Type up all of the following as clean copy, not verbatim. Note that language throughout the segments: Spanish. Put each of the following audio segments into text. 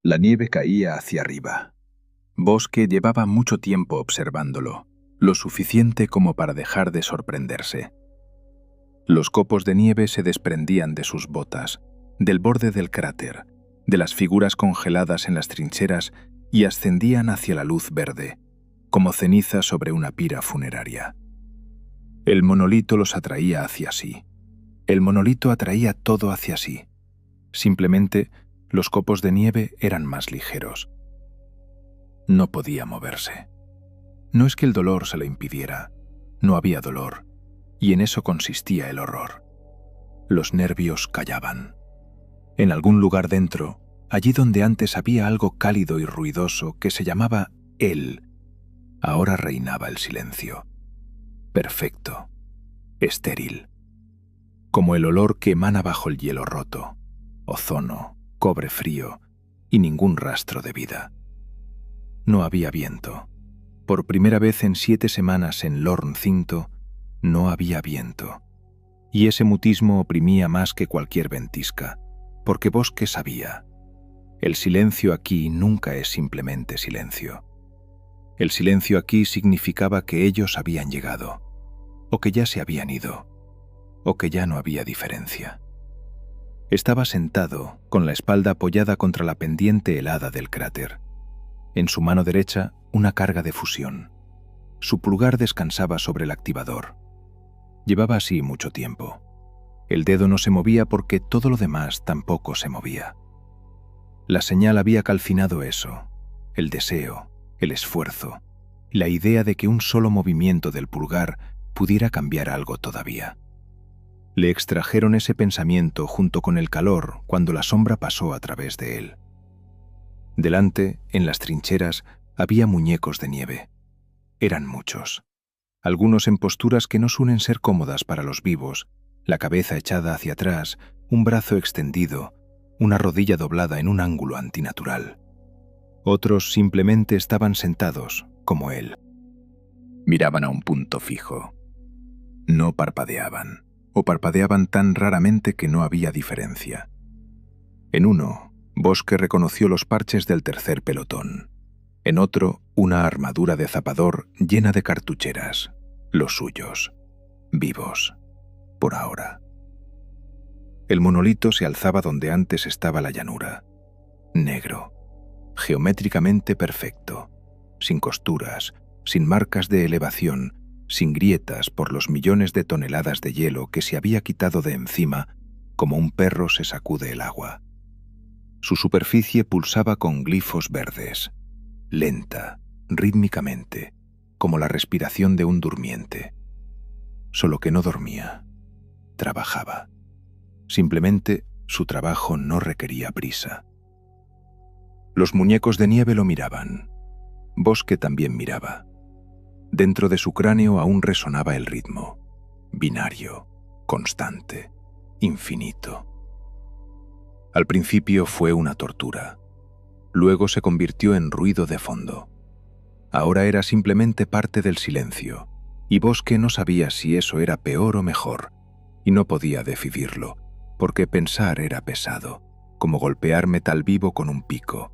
La nieve caía hacia arriba. Bosque llevaba mucho tiempo observándolo, lo suficiente como para dejar de sorprenderse. Los copos de nieve se desprendían de sus botas, del borde del cráter, de las figuras congeladas en las trincheras y ascendían hacia la luz verde, como ceniza sobre una pira funeraria. El monolito los atraía hacia sí. El monolito atraía todo hacia sí. Simplemente, los copos de nieve eran más ligeros. No podía moverse. No es que el dolor se lo impidiera. No había dolor, y en eso consistía el horror. Los nervios callaban. En algún lugar dentro, allí donde antes había algo cálido y ruidoso que se llamaba él, ahora reinaba el silencio. Perfecto. Estéril. Como el olor que emana bajo el hielo roto. Ozono, cobre frío y ningún rastro de vida. No había viento. Por primera vez en 7 semanas en Lorn Cinto, no había viento. Y ese mutismo oprimía más que cualquier ventisca, porque Bosque sabía. El silencio aquí nunca es simplemente silencio. El silencio aquí significaba que ellos habían llegado, o que ya se habían ido, o que ya no había diferencia. Estaba sentado, con la espalda apoyada contra la pendiente helada del cráter. En su mano derecha, una carga de fusión. Su pulgar descansaba sobre el activador. Llevaba así mucho tiempo. El dedo no se movía porque todo lo demás tampoco se movía. La señal había calcinado eso, el deseo, el esfuerzo, la idea de que un solo movimiento del pulgar pudiera cambiar algo todavía. Le extrajeron ese pensamiento junto con el calor cuando la sombra pasó a través de él. Delante, en las trincheras, había muñecos de nieve. Eran muchos. Algunos en posturas que no suelen ser cómodas para los vivos, la cabeza echada hacia atrás, un brazo extendido, una rodilla doblada en un ángulo antinatural. Otros simplemente estaban sentados, como él. Miraban a un punto fijo. No parpadeaban, o parpadeaban tan raramente que no había diferencia. En uno, Bosque reconoció los parches del tercer pelotón. En otro, una armadura de zapador llena de cartucheras, los suyos, vivos, por ahora. El monolito se alzaba donde antes estaba la llanura, negro, geométricamente perfecto, sin costuras, sin marcas de elevación, sin grietas por los millones de toneladas de hielo que se había quitado de encima como un perro se sacude el agua. Su superficie pulsaba con glifos verdes, lenta, rítmicamente, como la respiración de un durmiente. Solo que no dormía, trabajaba. Simplemente su trabajo no requería prisa. Los muñecos de nieve lo miraban. Bosque también miraba. Dentro de su cráneo aún resonaba el ritmo, binario, constante, infinito. Al principio fue una tortura. Luego se convirtió en ruido de fondo. Ahora era simplemente parte del silencio, y Bosque no sabía si eso era peor o mejor, y no podía decidirlo, porque pensar era pesado, como golpear metal vivo con un pico.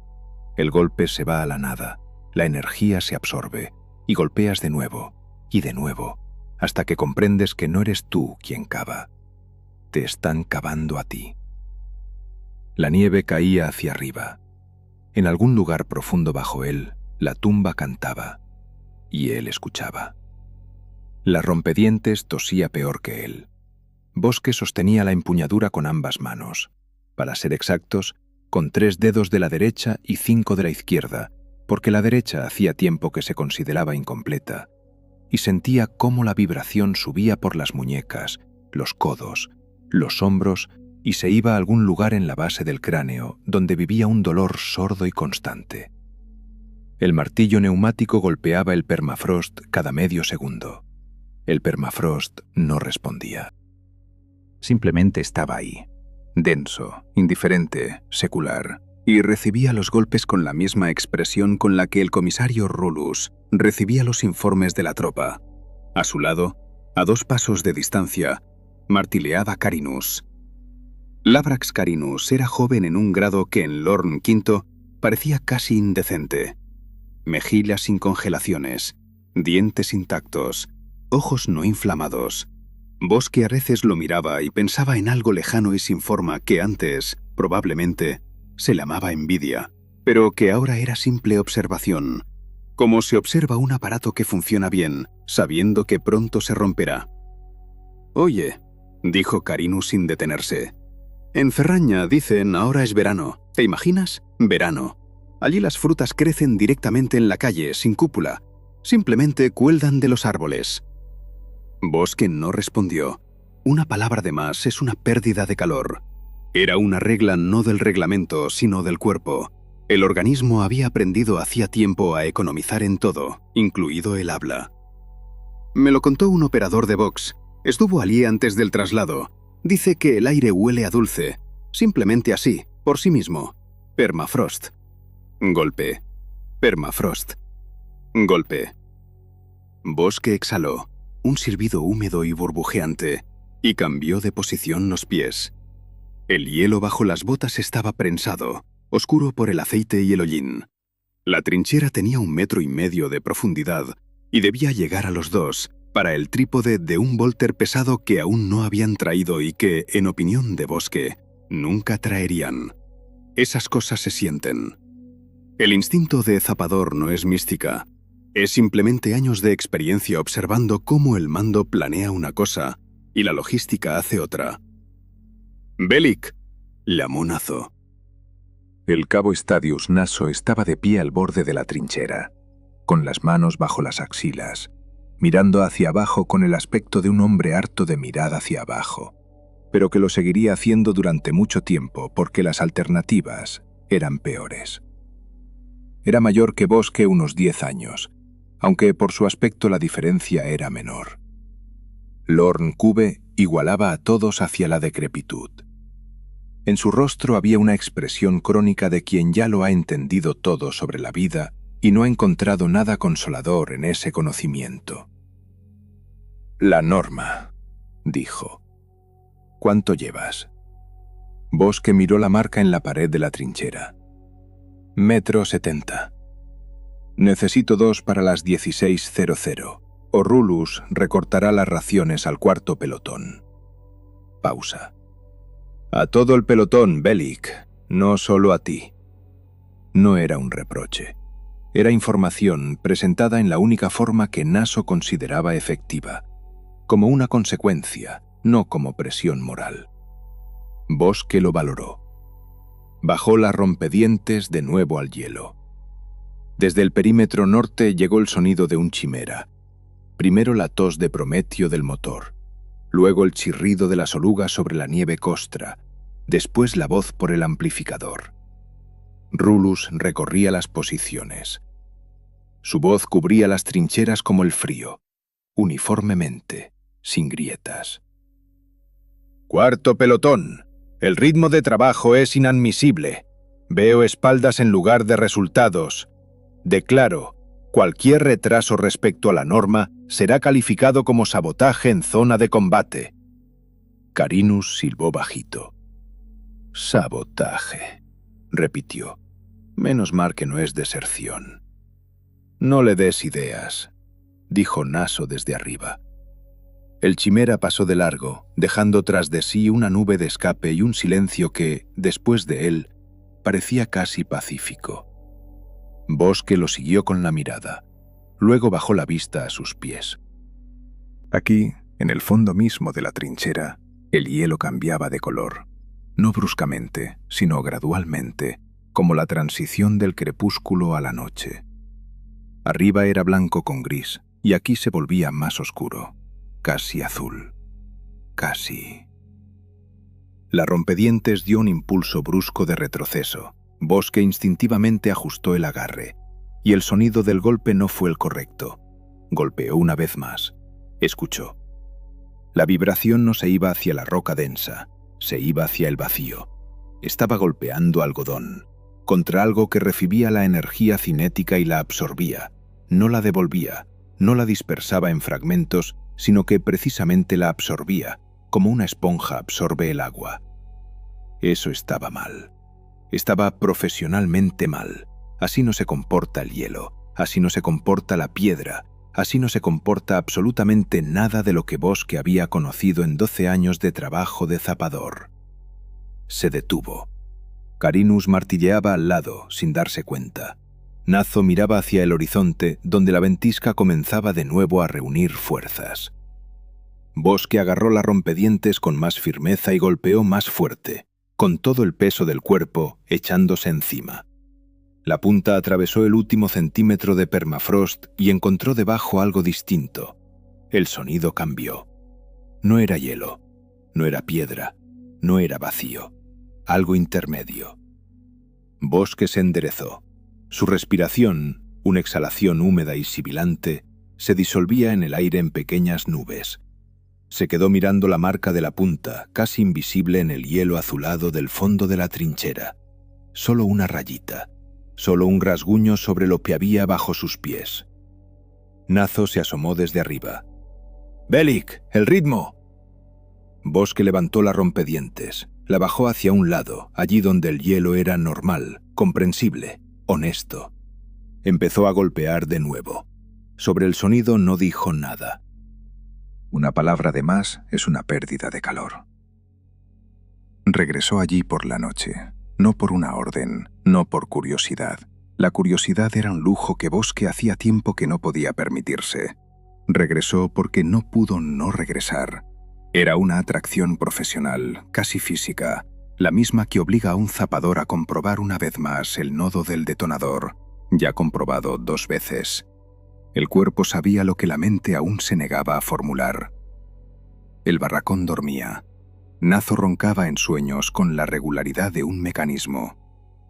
El golpe se va a la nada, la energía se absorbe, y golpeas de nuevo, hasta que comprendes que no eres tú quien cava. Te están cavando a ti. La nieve caía hacia arriba. En algún lugar profundo bajo él, la tumba cantaba, y él escuchaba. La rompedientes tosía peor que él. Bosque sostenía la empuñadura con ambas manos, para ser exactos, con 3 dedos de la derecha y 5 de la izquierda, porque la derecha hacía tiempo que se consideraba incompleta, y sentía cómo la vibración subía por las muñecas, los codos, los hombros y se iba a algún lugar en la base del cráneo donde vivía un dolor sordo y constante. El martillo neumático golpeaba el permafrost cada medio segundo. El permafrost no respondía. Simplemente estaba ahí, denso, indiferente, secular, y recibía los golpes con la misma expresión con la que el comisario Rulus recibía los informes de la tropa. A su lado, a 2 pasos de distancia, martileaba Carinus. Labrax Carinus era joven en un grado que en Lorn V Parecía casi indecente. Mejillas sin congelaciones, dientes intactos, ojos no inflamados. Bosque a veces lo miraba y pensaba en algo lejano y sin forma que antes, probablemente, se llamaba envidia, pero que ahora era simple observación, como se observa un aparato que funciona bien, sabiendo que pronto se romperá. «Oye», dijo Carinus sin detenerse. «En Ferraña dicen ahora es verano. ¿Te imaginas? Verano. Allí las frutas crecen directamente en la calle, sin cúpula. Simplemente cuelgan de los árboles». Bosque no respondió. Una palabra de más es una pérdida de calor. Era una regla no del reglamento, sino del cuerpo. El organismo había aprendido hacía tiempo a economizar en todo, incluido el habla. «Me lo contó un operador de box. Estuvo allí antes del traslado. Dice que el aire huele a dulce. Simplemente así, por sí mismo. Permafrost». Golpe. Permafrost. Golpe. Bosque exhaló, un silbido húmedo y burbujeante, y cambió de posición los pies. El hielo bajo las botas estaba prensado, oscuro por el aceite y el hollín. La trinchera tenía 1,5 metros de profundidad y debía llegar a los 2 para el trípode de un volter pesado que aún no habían traído y que, en opinión de Bosque, nunca traerían. Esas cosas se sienten. El instinto de zapador no es mística. Es simplemente años de experiencia observando cómo el mando planea una cosa y la logística hace otra. «Bellic», llamó Naso. El cabo Stadius Naso estaba de pie al borde de la trinchera, con las manos bajo las axilas, mirando hacia abajo con el aspecto de un hombre harto de mirar hacia abajo, pero que lo seguiría haciendo durante mucho tiempo porque las alternativas eran peores. Era mayor que Bosque unos 10 años, aunque por su aspecto la diferencia era menor. Lorn Cube igualaba a todos hacia la decrepitud. En su rostro había una expresión crónica de quien ya lo ha entendido todo sobre la vida y no ha encontrado nada consolador en ese conocimiento. «La norma», dijo. «¿Cuánto llevas?» Bosque miró la marca en la pared de la trinchera. «1,70 m. Necesito 2 para las 16:00, o Rulus recortará las raciones al 4.º pelotón». Pausa. «A todo el pelotón, Bellic, no solo a ti». No era un reproche. Era información presentada en la única forma que Naso consideraba efectiva, como una consecuencia, no como presión moral. Bosque lo valoró. Bajó las rompedientes de nuevo al hielo. Desde el perímetro norte llegó el sonido de un chimera. Primero la tos de Prometio del motor, luego el chirrido de las orugas sobre la nieve costra, después la voz por el amplificador. Rulus recorría las posiciones. Su voz cubría las trincheras como el frío, uniformemente, sin grietas. «Cuarto pelotón. El ritmo de trabajo es inadmisible. Veo espaldas en lugar de resultados. Declaro, cualquier retraso respecto a la norma será calificado como sabotaje en zona de combate». Carinus silbó bajito. «Sabotaje», repitió. «Menos mal que no es deserción». «No le des ideas», dijo Naso desde arriba. El chimera pasó de largo, dejando tras de sí una nube de escape y un silencio que, después de él, parecía casi pacífico. Bosque lo siguió con la mirada. Luego bajó la vista a sus pies. Aquí, en el fondo mismo de la trinchera, el hielo cambiaba de color. No bruscamente, sino gradualmente, como la transición del crepúsculo a la noche. Arriba era blanco con gris, y aquí se volvía más oscuro, casi azul. Casi. La rompedientes dio un impulso brusco de retroceso. Bosque instintivamente ajustó el agarre, y el sonido del golpe no fue el correcto. Golpeó una vez más. Escuchó. La vibración no se iba hacia la roca densa, se iba hacia el vacío. Estaba golpeando algodón, contra algo que recibía la energía cinética y la absorbía. No la devolvía, no la dispersaba en fragmentos, sino que precisamente la absorbía, como una esponja absorbe el agua. Eso estaba mal. Estaba profesionalmente mal. Así no se comporta el hielo, así no se comporta la piedra, así no se comporta absolutamente nada de lo que Bosque había conocido en 12 años de trabajo de zapador. Se detuvo. Carinus martilleaba al lado, sin darse cuenta. Nazo miraba hacia el horizonte, donde la ventisca comenzaba de nuevo a reunir fuerzas. Bosque agarró la rompedientes con más firmeza y golpeó más fuerte, con todo el peso del cuerpo echándose encima. La punta atravesó el último centímetro de permafrost y encontró debajo algo distinto. El sonido cambió. No era hielo, no era piedra, no era vacío, algo intermedio. Bosque se enderezó. Su respiración, una exhalación húmeda y sibilante, se disolvía en el aire en pequeñas nubes. Se quedó mirando la marca de la punta, casi invisible en el hielo azulado del fondo de la trinchera. Solo una rayita, solo un rasguño sobre lo que había bajo sus pies. Nazo se asomó desde arriba. «¡Bellic, el ritmo!». Bosque levantó la rompedientes, la bajó hacia un lado, allí donde el hielo era normal, comprensible, honesto. Empezó a golpear de nuevo. Sobre el sonido no dijo nada. Una palabra de más es una pérdida de calor. Regresó allí por la noche, no por una orden, no por curiosidad. La curiosidad era un lujo que Bosque hacía tiempo que no podía permitirse. Regresó porque no pudo no regresar. Era una atracción profesional, casi física, la misma que obliga a un zapador a comprobar una vez más el nodo del detonador, ya comprobado 2 veces. El cuerpo sabía lo que la mente aún se negaba a formular. El barracón dormía. Nazo roncaba en sueños con la regularidad de un mecanismo.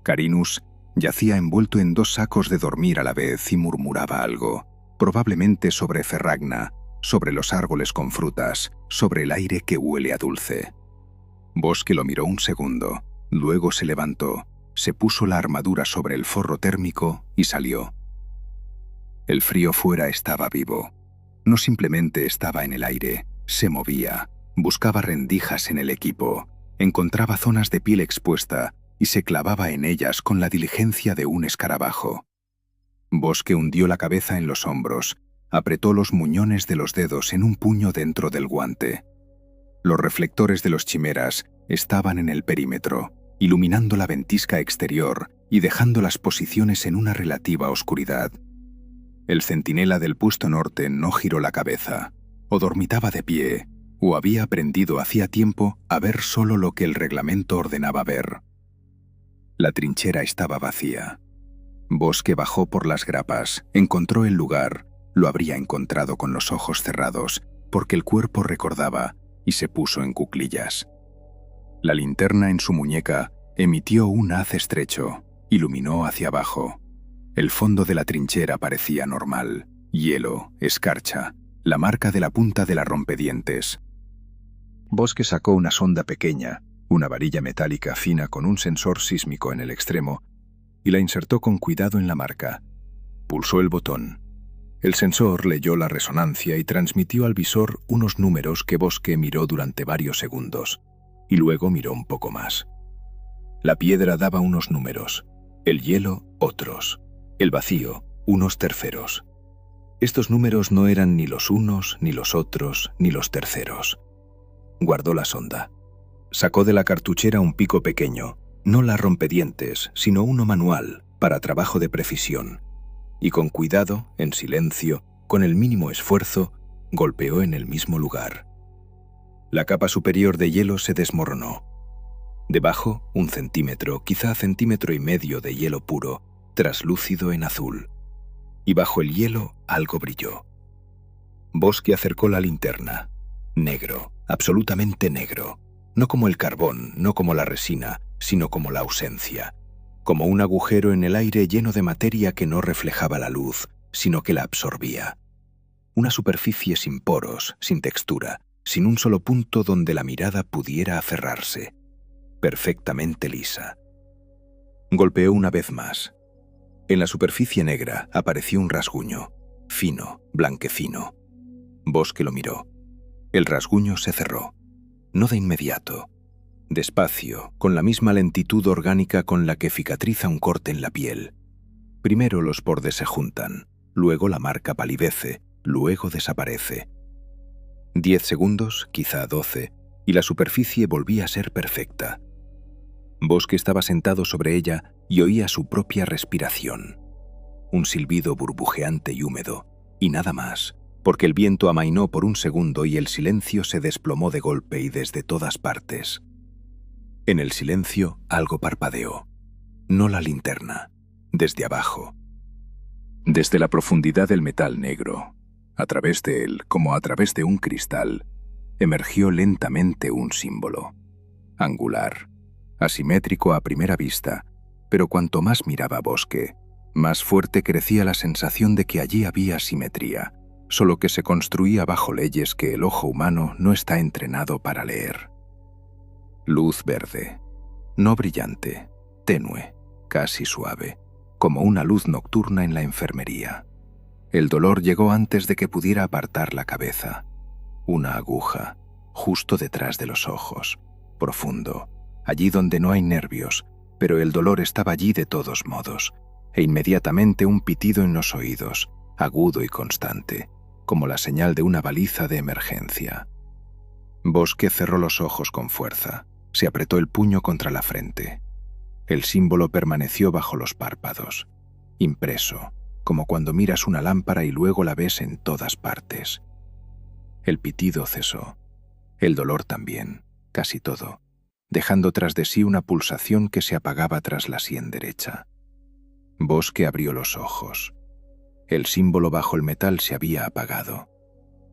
Carinus yacía envuelto en 2 sacos de dormir a la vez y murmuraba algo, probablemente sobre Ferragna, sobre los árboles con frutas, sobre el aire que huele a dulce. Bosque lo miró un segundo, luego se levantó, se puso la armadura sobre el forro térmico y salió. El frío fuera estaba vivo. No simplemente estaba en el aire, se movía, buscaba rendijas en el equipo, encontraba zonas de piel expuesta y se clavaba en ellas con la diligencia de un escarabajo. Bosque hundió la cabeza en los hombros, apretó los muñones de los dedos en un puño dentro del guante. Los reflectores de los chimeras estaban en el perímetro, iluminando la ventisca exterior y dejando las posiciones en una relativa oscuridad. El centinela del puesto norte no giró la cabeza, o dormitaba de pie, o había aprendido hacía tiempo a ver solo lo que el reglamento ordenaba ver. La trinchera estaba vacía. Bosque bajó por las grapas, encontró el lugar, lo habría encontrado con los ojos cerrados, porque el cuerpo recordaba, y se puso en cuclillas. La linterna en su muñeca emitió un haz estrecho, iluminó hacia abajo. El fondo de la trinchera parecía normal, hielo, escarcha, la marca de la punta de la rompedientes. Bosque sacó una sonda pequeña, una varilla metálica fina con un sensor sísmico en el extremo, y la insertó con cuidado en la marca. Pulsó el botón. El sensor leyó la resonancia y transmitió al visor unos números que Bosque miró durante varios segundos, y luego miró un poco más. La piedra daba unos números, el hielo otros, el vacío unos terceros. Estos números no eran ni los unos, ni los otros, ni los terceros. Guardó la sonda. Sacó de la cartuchera un pico pequeño, no la rompedientes, sino uno manual, para trabajo de precisión, y con cuidado, en silencio, con el mínimo esfuerzo, golpeó en el mismo lugar. La capa superior de hielo se desmoronó. Debajo, 1 centímetro, quizá 1,5 centímetros de hielo puro, traslúcido en azul. Y bajo el hielo algo brilló. Bosque acercó la linterna. Negro, absolutamente negro. No como el carbón, no como la resina, sino como la ausencia. Como un agujero en el aire lleno de materia que no reflejaba la luz, sino que la absorbía. Una superficie sin poros, sin textura, sin un solo punto donde la mirada pudiera aferrarse. Perfectamente lisa. Golpeó una vez más. En la superficie negra apareció un rasguño, fino, blanquecino. Bosque lo miró. El rasguño se cerró. No de inmediato. despacio, con la misma lentitud orgánica con la que cicatriza un corte en la piel. Primero los bordes se juntan, luego la marca palidece, luego desaparece. 10 segundos, quizá 12, y la superficie volvía a ser perfecta. Bosque estaba sentado sobre ella y oía su propia respiración. Un silbido burbujeante y húmedo, y nada más, porque el viento amainó por un segundo y el silencio se desplomó de golpe y desde todas partes. En el silencio algo parpadeó. No la linterna, desde abajo. Desde la profundidad del metal negro, a través de él, como a través de un cristal, emergió lentamente un símbolo. Angular, asimétrico a primera vista, pero cuanto más miraba Bosque, más fuerte crecía la sensación de que allí había simetría, solo que se construía bajo leyes que el ojo humano no está entrenado para leer. Luz verde, no brillante, tenue, casi suave, como una luz nocturna en la enfermería. El dolor llegó antes de que pudiera apartar la cabeza. Una aguja, justo detrás de los ojos, profundo, allí donde no hay nervios, pero el dolor estaba allí de todos modos, e inmediatamente un pitido en los oídos, agudo y constante, como la señal de una baliza de emergencia. Bosque cerró los ojos con fuerza, se apretó el puño contra la frente. El símbolo permaneció bajo los párpados, impreso, como cuando miras una lámpara y luego la ves en todas partes. El pitido cesó, el dolor también, casi todo, dejando tras de sí una pulsación que se apagaba tras la sien derecha. Bosque abrió los ojos. El símbolo bajo el metal se había apagado.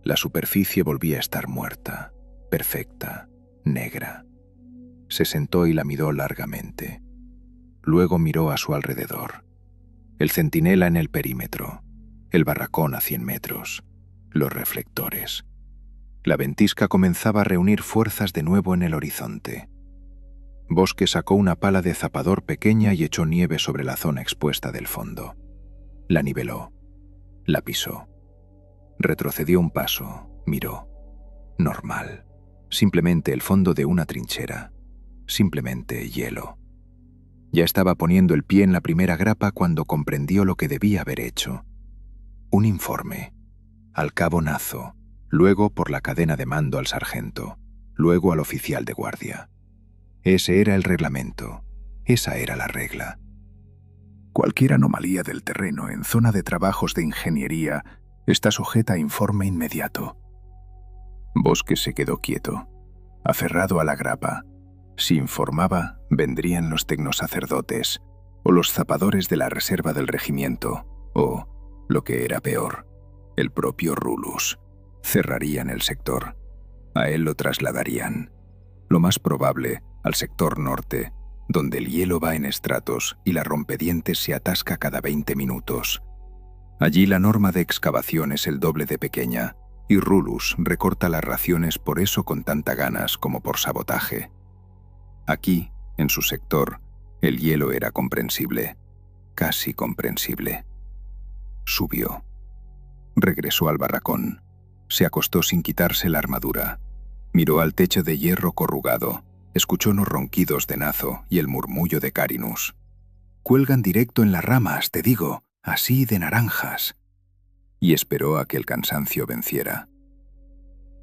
La superficie volvía a estar muerta, perfecta, negra. Se sentó y la miró largamente. Luego miró a su alrededor. El centinela en el perímetro, el barracón a 100 metros, los reflectores. La ventisca comenzaba a reunir fuerzas de nuevo en el horizonte. Bosque sacó una pala de zapador pequeña y echó nieve sobre la zona expuesta del fondo. La niveló. La pisó. Retrocedió un paso, miró. Normal. Simplemente el fondo de una trinchera. Simplemente hielo. Ya estaba poniendo el pie en la primera grapa cuando comprendió lo que debía haber hecho. Un informe. Al cabo Nazo, luego por la cadena de mando al sargento, luego al oficial de guardia. Ese era el reglamento. Esa era la regla. Cualquier anomalía del terreno en zona de trabajos de ingeniería está sujeta a informe inmediato. Bosque se quedó quieto, aferrado a la grapa. Si informaba, vendrían los tecnosacerdotes, o los zapadores de la reserva del regimiento, o, lo que era peor, el propio Rulus. Cerrarían el sector. A él lo trasladarían. Lo más probable, al sector norte, donde el hielo va en estratos y la rompedientes se atasca cada 20 minutos. Allí la norma de excavación es el doble de pequeña, y Rulus recorta las raciones por eso con tanta ganas como por sabotaje. Aquí, en su sector, el hielo era comprensible, casi comprensible. Subió. Regresó al barracón. Se acostó sin quitarse la armadura. Miró al techo de hierro corrugado. Escuchó los ronquidos de Nazo y el murmullo de Carinus. «Cuelgan directo en las ramas, te digo, así de naranjas». Y esperó a que el cansancio venciera.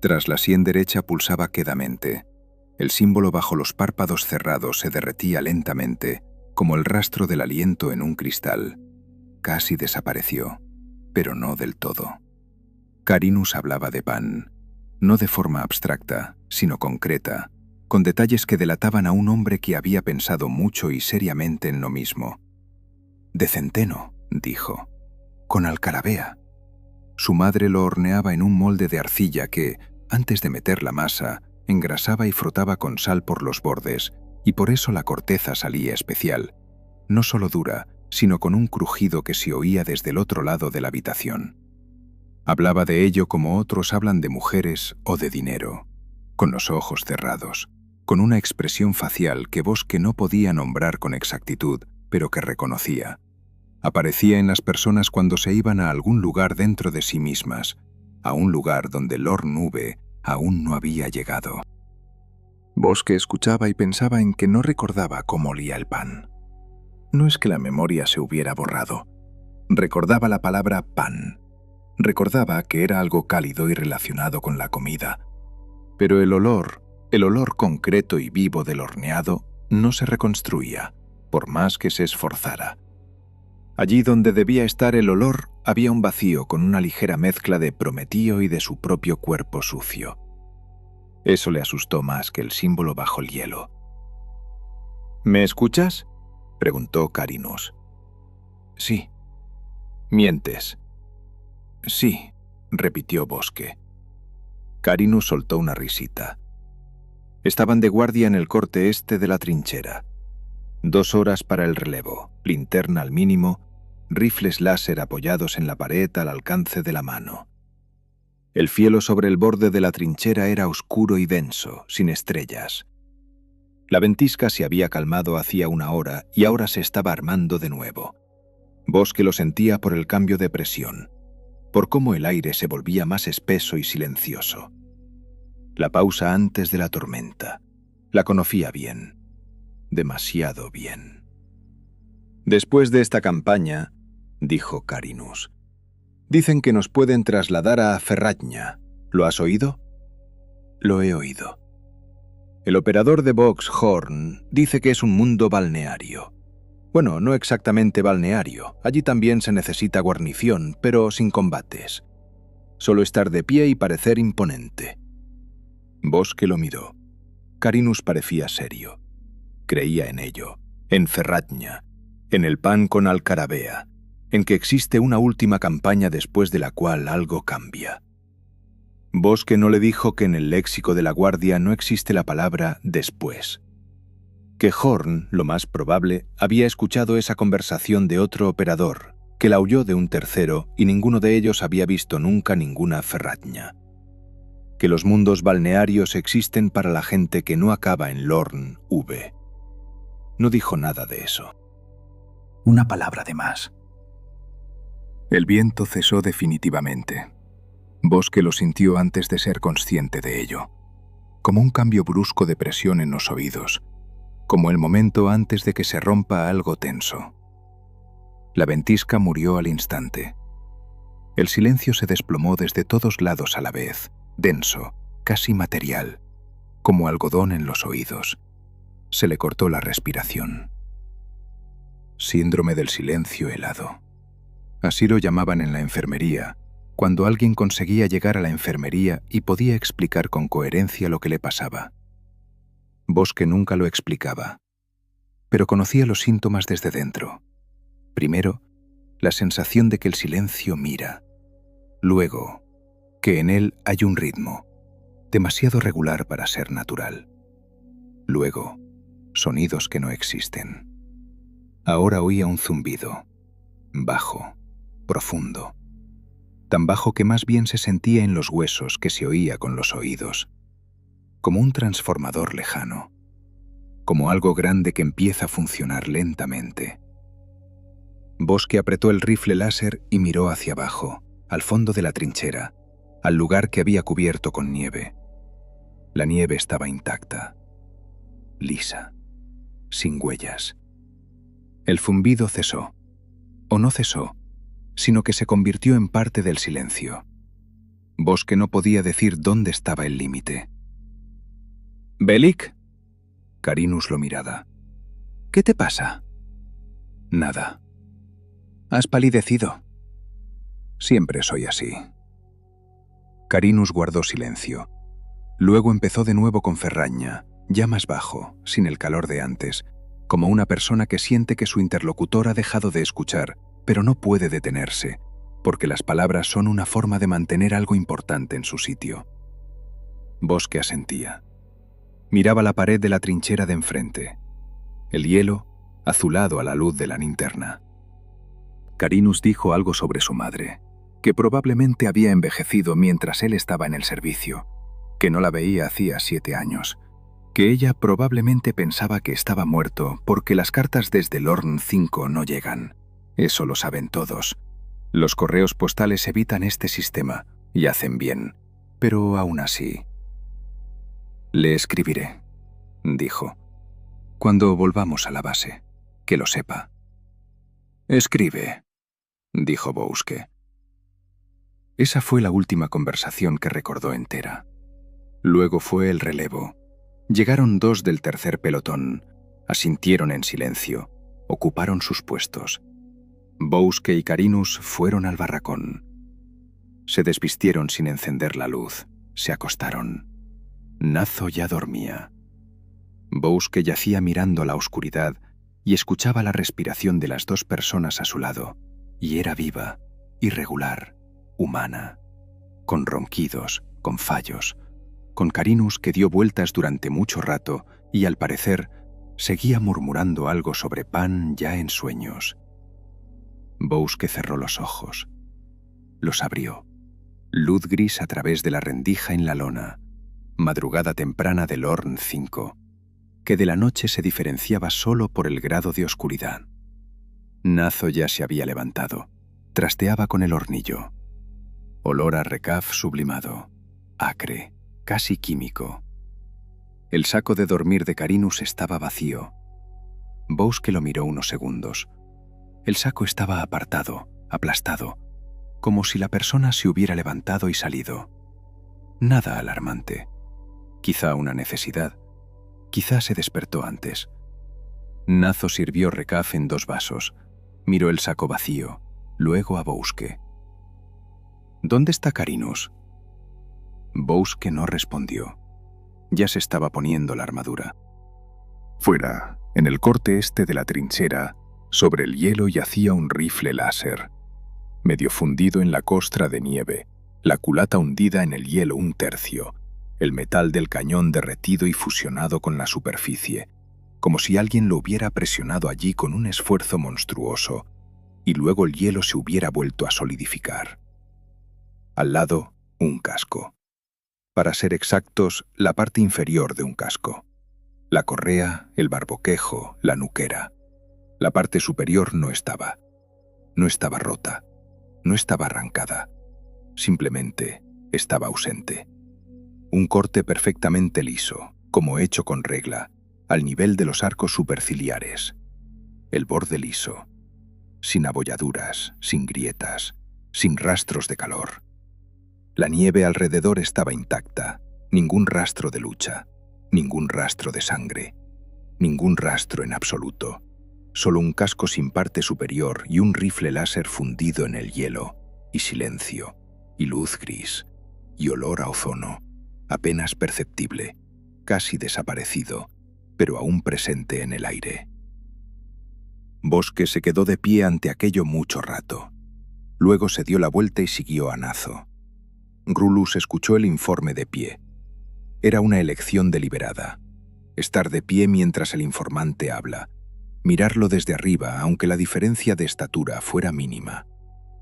Tras la sien derecha pulsaba quedamente. El símbolo bajo los párpados cerrados se derretía lentamente, como el rastro del aliento en un cristal. Casi desapareció, pero no del todo. Carinus hablaba de pan, no de forma abstracta, sino concreta, con detalles que delataban a un hombre que había pensado mucho y seriamente en lo mismo. «De centeno», dijo, «con alcarabea». Su madre lo horneaba en un molde de arcilla que, antes de meter la masa, engrasaba y frotaba con sal por los bordes, y por eso la corteza salía especial, no solo dura, sino con un crujido que se oía desde el otro lado de la habitación. Hablaba de ello como otros hablan de mujeres o de dinero, con los ojos cerrados, con una expresión facial que Bosque no podía nombrar con exactitud, pero que reconocía. Aparecía en las personas cuando se iban a algún lugar dentro de sí mismas, a un lugar donde Lord Nube aún no había llegado. Bosque escuchaba y pensaba en que no recordaba cómo olía el pan. No es que la memoria se hubiera borrado. Recordaba la palabra pan. Recordaba que era algo cálido y relacionado con la comida. Pero el olor concreto y vivo del horneado, no se reconstruía, por más que se esforzara. Allí donde debía estar el olor, había un vacío con una ligera mezcla de prometío y de su propio cuerpo sucio. Eso le asustó más que el símbolo bajo el hielo. «¿Me escuchas?», preguntó Carinus. «Sí». «¿Mientes?». «Sí», repitió Bosque. Carinus soltó una risita. Estaban de guardia en el corte este de la trinchera. 2 horas para el relevo, linterna al mínimo, rifles láser apoyados en la pared al alcance de la mano. El cielo sobre el borde de la trinchera era oscuro y denso, sin estrellas. La ventisca se había calmado hacía 1 hora y ahora se estaba armando de nuevo. Bosque lo sentía por el cambio de presión, por cómo el aire se volvía más espeso y silencioso. La pausa antes de la tormenta. La conocía bien. Demasiado bien. «Después de esta campaña», dijo Carinus, «dicen que nos pueden trasladar a Ferraña. ¿Lo has oído?». «Lo he oído». «El operador de Boxhorn dice que es un mundo balneario. Bueno, no exactamente balneario. Allí también se necesita guarnición, pero sin combates. Solo estar de pie y parecer imponente». Bosque lo miró. Carinus parecía serio. Creía en ello, en Ferraña, en el pan con alcarabea, en que existe una última campaña después de la cual algo cambia. Bosque no le dijo que en el léxico de la guardia no existe la palabra después. Que Horn, lo más probable, había escuchado esa conversación de otro operador, que la oyó de un tercero y ninguno de ellos había visto nunca ninguna Ferraña. Que los mundos balnearios existen para la gente que no acaba en Lorn V. No dijo nada de eso. Una palabra de más. El viento cesó definitivamente. Bosque lo sintió antes de ser consciente de ello, como un cambio brusco de presión en los oídos, como el momento antes de que se rompa algo tenso. La ventisca murió al instante. El silencio se desplomó desde todos lados a la vez, denso, casi material, como algodón en los oídos. Se le cortó la respiración. Síndrome del silencio helado. Así lo llamaban en la enfermería, cuando alguien conseguía llegar a la enfermería y podía explicar con coherencia lo que le pasaba. Bosque nunca lo explicaba, pero conocía los síntomas desde dentro. Primero, la sensación de que el silencio mira. Luego, que en él hay un ritmo, demasiado regular para ser natural. Luego, sonidos que no existen. Ahora oía un zumbido, bajo, profundo, tan bajo que más bien se sentía en los huesos que se oía con los oídos, como un transformador lejano, como algo grande que empieza a funcionar lentamente. Bosque apretó el rifle láser y miró hacia abajo, al fondo de la trinchera, al lugar que había cubierto con nieve. La nieve estaba intacta, lisa, sin huellas. El zumbido cesó, o no cesó, sino que se convirtió en parte del silencio. Bosque no podía decir dónde estaba el límite. «¿Belik?». Carinus lo miraba. «¿Qué te pasa?». «Nada». «Has palidecido». «Siempre soy así». Carinus guardó silencio. Luego empezó de nuevo con Ferraña, ya más bajo, sin el calor de antes, como una persona que siente que su interlocutor ha dejado de escuchar, pero no puede detenerse, porque las palabras son una forma de mantener algo importante en su sitio. Bosque asentía. Miraba la pared de la trinchera de enfrente. El hielo, azulado a la luz de la linterna. Carinus dijo algo sobre su madre, que probablemente había envejecido mientras él estaba en el servicio, que no la veía hacía 7 años, que ella probablemente pensaba que estaba muerto porque las cartas desde Lorn 5 no llegan. Eso lo saben todos. Los correos postales evitan este sistema, y hacen bien, pero aún así. «Le escribiré», dijo. «Cuando volvamos a la base, que lo sepa». «Escribe», dijo Bosque. Esa fue la última conversación que recordó entera. Luego fue el relevo. Llegaron 2 del tercer pelotón, asintieron en silencio, ocuparon sus puestos. Bosque y Carinus fueron al barracón. Se desvistieron sin encender la luz, se acostaron. Nazo ya dormía. Bosque yacía mirando la oscuridad y escuchaba la respiración de las 2 personas a su lado, y era viva, irregular, humana, con ronquidos, con fallos, con Carinus que dio vueltas durante mucho rato y, al parecer, seguía murmurando algo sobre Pan ya en sueños. Bosque cerró los ojos. Los abrió. Luz gris a través de la rendija en la lona, madrugada temprana del Horn 5, que de la noche se diferenciaba solo por el grado de oscuridad. Nazo ya se había levantado, trasteaba con el hornillo. Olor a recaf sublimado, acre, casi químico. El saco de dormir de Carinus estaba vacío. Bosque lo miró unos segundos. El saco estaba apartado, aplastado, como si la persona se hubiera levantado y salido. Nada alarmante. Quizá una necesidad. Quizá se despertó antes. Nazo sirvió recaf en 2 vasos. Miró el saco vacío, luego a Bosque. «¿Dónde está Carinus?» Bosque no respondió. Ya se estaba poniendo la armadura. Fuera, en el corte este de la trinchera, sobre el hielo yacía un rifle láser, medio fundido en la costra de nieve, la culata hundida en el hielo 1/3, el metal del cañón derretido y fusionado con la superficie, como si alguien lo hubiera presionado allí con un esfuerzo monstruoso, y luego el hielo se hubiera vuelto a solidificar. Al lado, un casco. Para ser exactos, la parte inferior de un casco. La correa, el barboquejo, la nuquera. La parte superior no estaba. No estaba rota. No estaba arrancada. Simplemente estaba ausente. Un corte perfectamente liso, como hecho con regla, al nivel de los arcos superciliares. El borde liso, sin abolladuras, sin grietas, sin rastros de calor. La nieve alrededor estaba intacta, ningún rastro de lucha, ningún rastro de sangre, ningún rastro en absoluto, solo un casco sin parte superior y un rifle láser fundido en el hielo, y silencio, y luz gris, y olor a ozono, apenas perceptible, casi desaparecido, pero aún presente en el aire. Bosque se quedó de pie ante aquello mucho rato. Luego se dio la vuelta y siguió a Nazo. Rulus escuchó el informe de pie. Era una elección deliberada. Estar de pie mientras el informante habla. Mirarlo desde arriba, aunque la diferencia de estatura fuera mínima.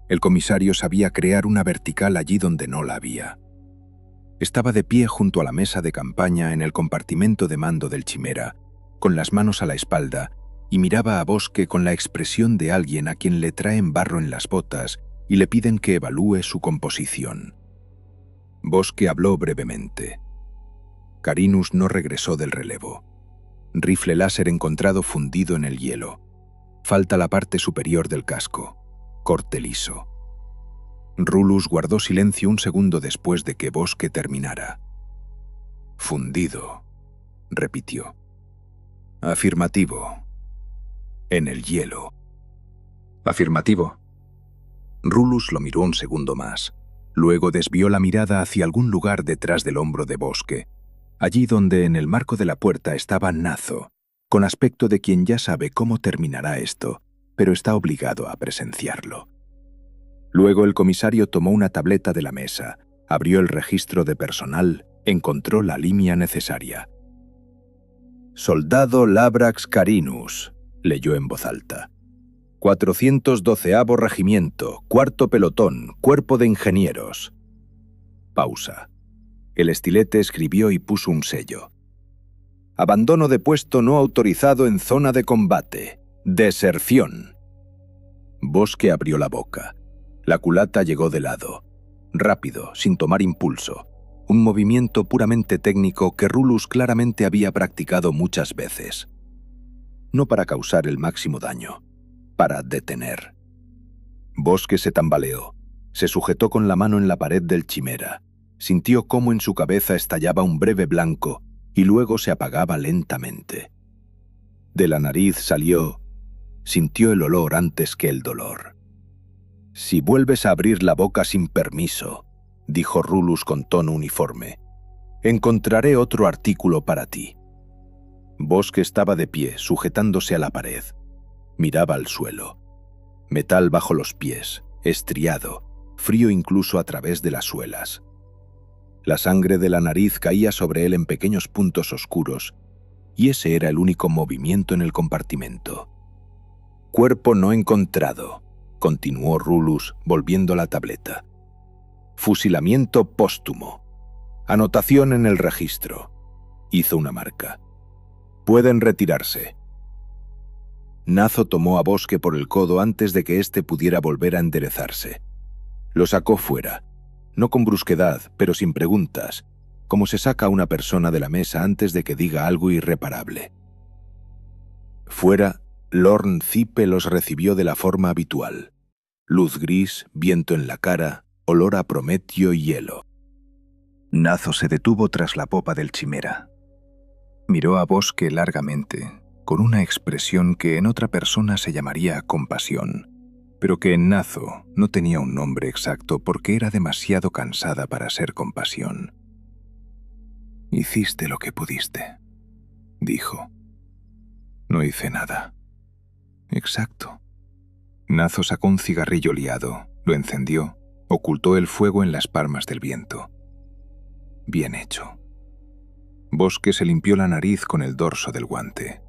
El comisario sabía crear una vertical allí donde no la había. Estaba de pie junto a la mesa de campaña en el compartimento de mando del Chimera, con las manos a la espalda, y miraba a Bosque con la expresión de alguien a quien le traen barro en las botas y le piden que evalúe su composición. Bosque habló brevemente. Carinus no regresó del relevo. Rifle láser encontrado fundido en el hielo. Falta la parte superior del casco. Corte liso. Rulus guardó silencio un segundo después de que Bosque terminara. «Fundido», repitió. «Afirmativo. En el hielo». «Afirmativo». Rulus lo miró un segundo más. Luego desvió la mirada hacia algún lugar detrás del hombro de Bosque, allí donde en el marco de la puerta estaba Nazo, con aspecto de quien ya sabe cómo terminará esto, pero está obligado a presenciarlo. Luego el comisario tomó una tableta de la mesa, abrió el registro de personal, encontró la línea necesaria. «Soldado Labrax Carinus», leyó en voz alta. «412º Regimiento, 4º Pelotón, Cuerpo de Ingenieros». Pausa. El estilete escribió y puso un sello. «Abandono de puesto no autorizado en zona de combate. Deserción». Bosque abrió la boca. La culata llegó de lado. Rápido, sin tomar impulso. un movimiento puramente técnico que Rulus claramente había practicado muchas veces. No para causar el máximo daño, para detener. Bosque se tambaleó, se sujetó con la mano en la pared del chimera, sintió cómo en su cabeza estallaba un breve blanco y luego se apagaba lentamente. De la nariz sintió el olor antes que el dolor. «Si vuelves a abrir la boca sin permiso», dijo Rulus con tono uniforme, «encontraré otro artículo para ti». Bosque estaba de pie, sujetándose a la pared. Miraba al suelo. Metal bajo los pies, estriado, frío incluso a través de las suelas. La sangre de la nariz caía sobre él en pequeños puntos oscuros, y ese era el único movimiento en el compartimento. «Cuerpo no encontrado», continuó Rulus, volviendo la tableta. «Fusilamiento póstumo. Anotación en el registro». Hizo una marca. «Pueden retirarse». Nazo tomó a Bosque por el codo antes de que éste pudiera volver a enderezarse. Lo sacó fuera, no con brusquedad, pero sin preguntas, como se saca a una persona de la mesa antes de que diga algo irreparable. Fuera, Lorn Cipe los recibió de la forma habitual. Luz gris, viento en la cara, olor a prometio y hielo. Nazo se detuvo tras la popa del chimera. Miró a Bosque largamente, con una expresión que en otra persona se llamaría compasión, pero que en Nazo no tenía un nombre exacto porque era demasiado cansada para ser compasión. «Hiciste lo que pudiste», dijo. «No hice nada». «Exacto». Nazo sacó un cigarrillo liado, lo encendió, ocultó el fuego en las palmas del viento. «Bien hecho». Bosque se limpió la nariz con el dorso del guante.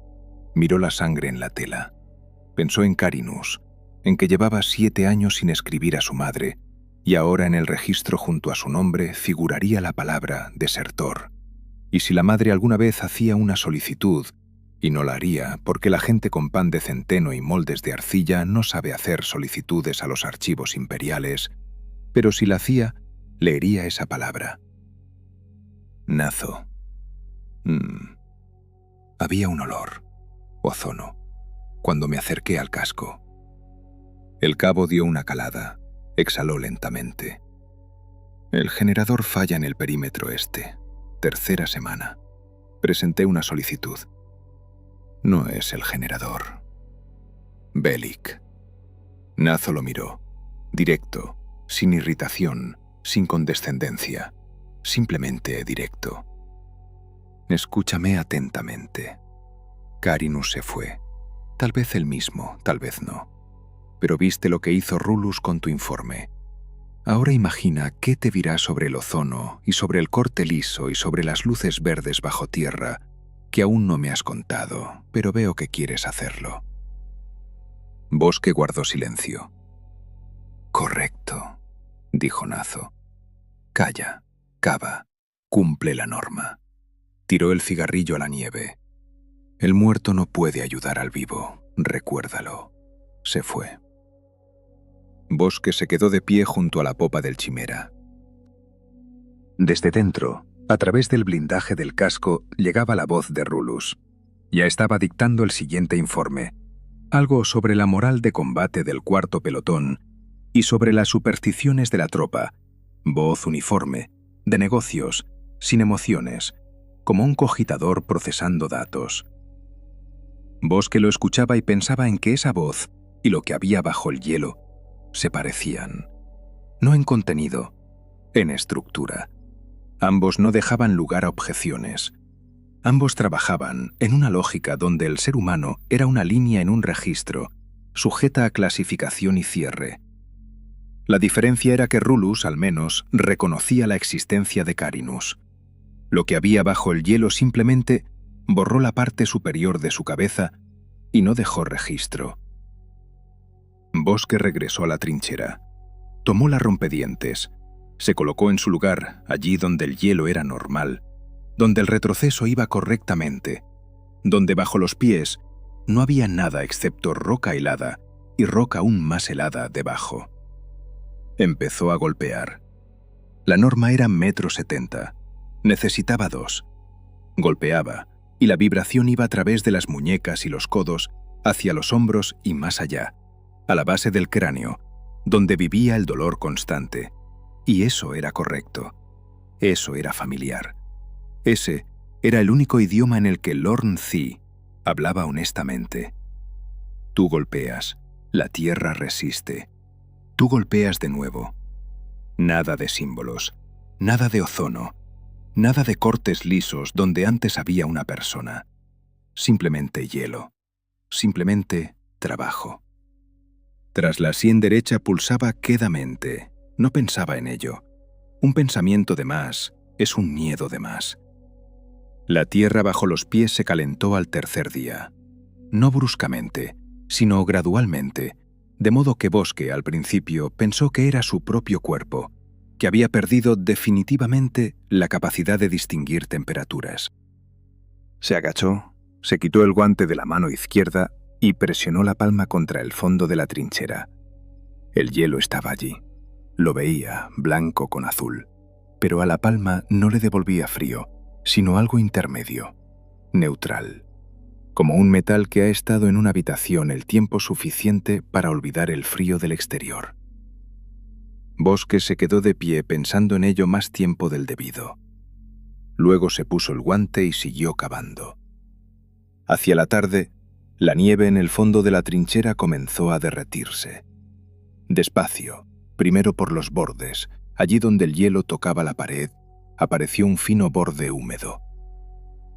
Miró la sangre en la tela. Pensó en Carinus, en que llevaba 7 años sin escribir a su madre, y ahora en el registro junto a su nombre figuraría la palabra desertor. Y si la madre alguna vez hacía una solicitud, y no la haría porque la gente con pan de centeno y moldes de arcilla no sabe hacer solicitudes a los archivos imperiales, pero si la hacía, leería esa palabra. Nazo. Había un olor, ozono, cuando me acerqué al casco. El cabo dio una calada, exhaló lentamente. El generador falla en el perímetro este. 3ª semana. Presenté una solicitud. No es el generador. Bellic. Nazo lo miró, directo, sin irritación, sin condescendencia, simplemente directo. Escúchame atentamente. Carinus se fue. Tal vez él mismo, tal vez no. Pero viste lo que hizo Rulus con tu informe. Ahora imagina qué te dirá sobre el ozono y sobre el corte liso y sobre las luces verdes bajo tierra, que aún no me has contado, pero veo que quieres hacerlo. Bosque guardó silencio. Correcto, dijo Nazo. Calla, cava, cumple la norma. Tiró el cigarrillo a la nieve. El muerto no puede ayudar al vivo, recuérdalo. Se fue. Bosque se quedó de pie junto a la popa del chimera. Desde dentro, a través del blindaje del casco, llegaba la voz de Rulus. Ya estaba dictando el siguiente informe, algo sobre la moral de combate del 4º pelotón y sobre las supersticiones de la tropa, voz uniforme, de negocios, sin emociones, como un cogitador procesando datos. Bosque lo escuchaba y pensaba en que esa voz y lo que había bajo el hielo se parecían, no en contenido, en estructura. Ambos no dejaban lugar a objeciones. Ambos trabajaban en una lógica donde el ser humano era una línea en un registro, sujeta a clasificación y cierre. La diferencia era que Rulus, al menos, reconocía la existencia de Carinus. Lo que había bajo el hielo simplemente borró la parte superior de su cabeza y no dejó registro. Bosque regresó a la trinchera. Tomó la rompedientes. Se colocó en su lugar, allí donde el hielo era normal, donde el retroceso iba correctamente, donde bajo los pies no había nada excepto roca helada y roca aún más helada debajo. Empezó a golpear. La norma era 1,70 m. Necesitaba 2. Golpeaba, y la vibración iba a través de las muñecas y los codos, hacia los hombros y más allá, a la base del cráneo, donde vivía el dolor constante. Y eso era correcto. Eso era familiar. Ese era el único idioma en el que Lorne Thie hablaba honestamente. Tú golpeas, la tierra resiste. Tú golpeas de nuevo. Nada de símbolos, nada de ozono, nada de cortes lisos donde antes había una persona. Simplemente hielo. Simplemente trabajo. Tras la sien derecha pulsaba quedamente. No pensaba en ello. Un pensamiento de más es un miedo de más. La tierra bajo los pies se calentó al tercer día. No bruscamente, sino gradualmente, de modo que Bosque al principio pensó que era su propio cuerpo, que había perdido definitivamente la capacidad de distinguir temperaturas. Se agachó, se quitó el guante de la mano izquierda y presionó la palma contra el fondo de la trinchera. El hielo estaba allí. Lo veía, blanco con azul, pero a la palma no le devolvía frío, sino algo intermedio, neutral, como un metal que ha estado en una habitación el tiempo suficiente para olvidar el frío del exterior. Bosque se quedó de pie pensando en ello más tiempo del debido. Luego se puso el guante y siguió cavando. Hacia la tarde, la nieve en el fondo de la trinchera comenzó a derretirse. Despacio, primero por los bordes, allí donde el hielo tocaba la pared, apareció un fino borde húmedo.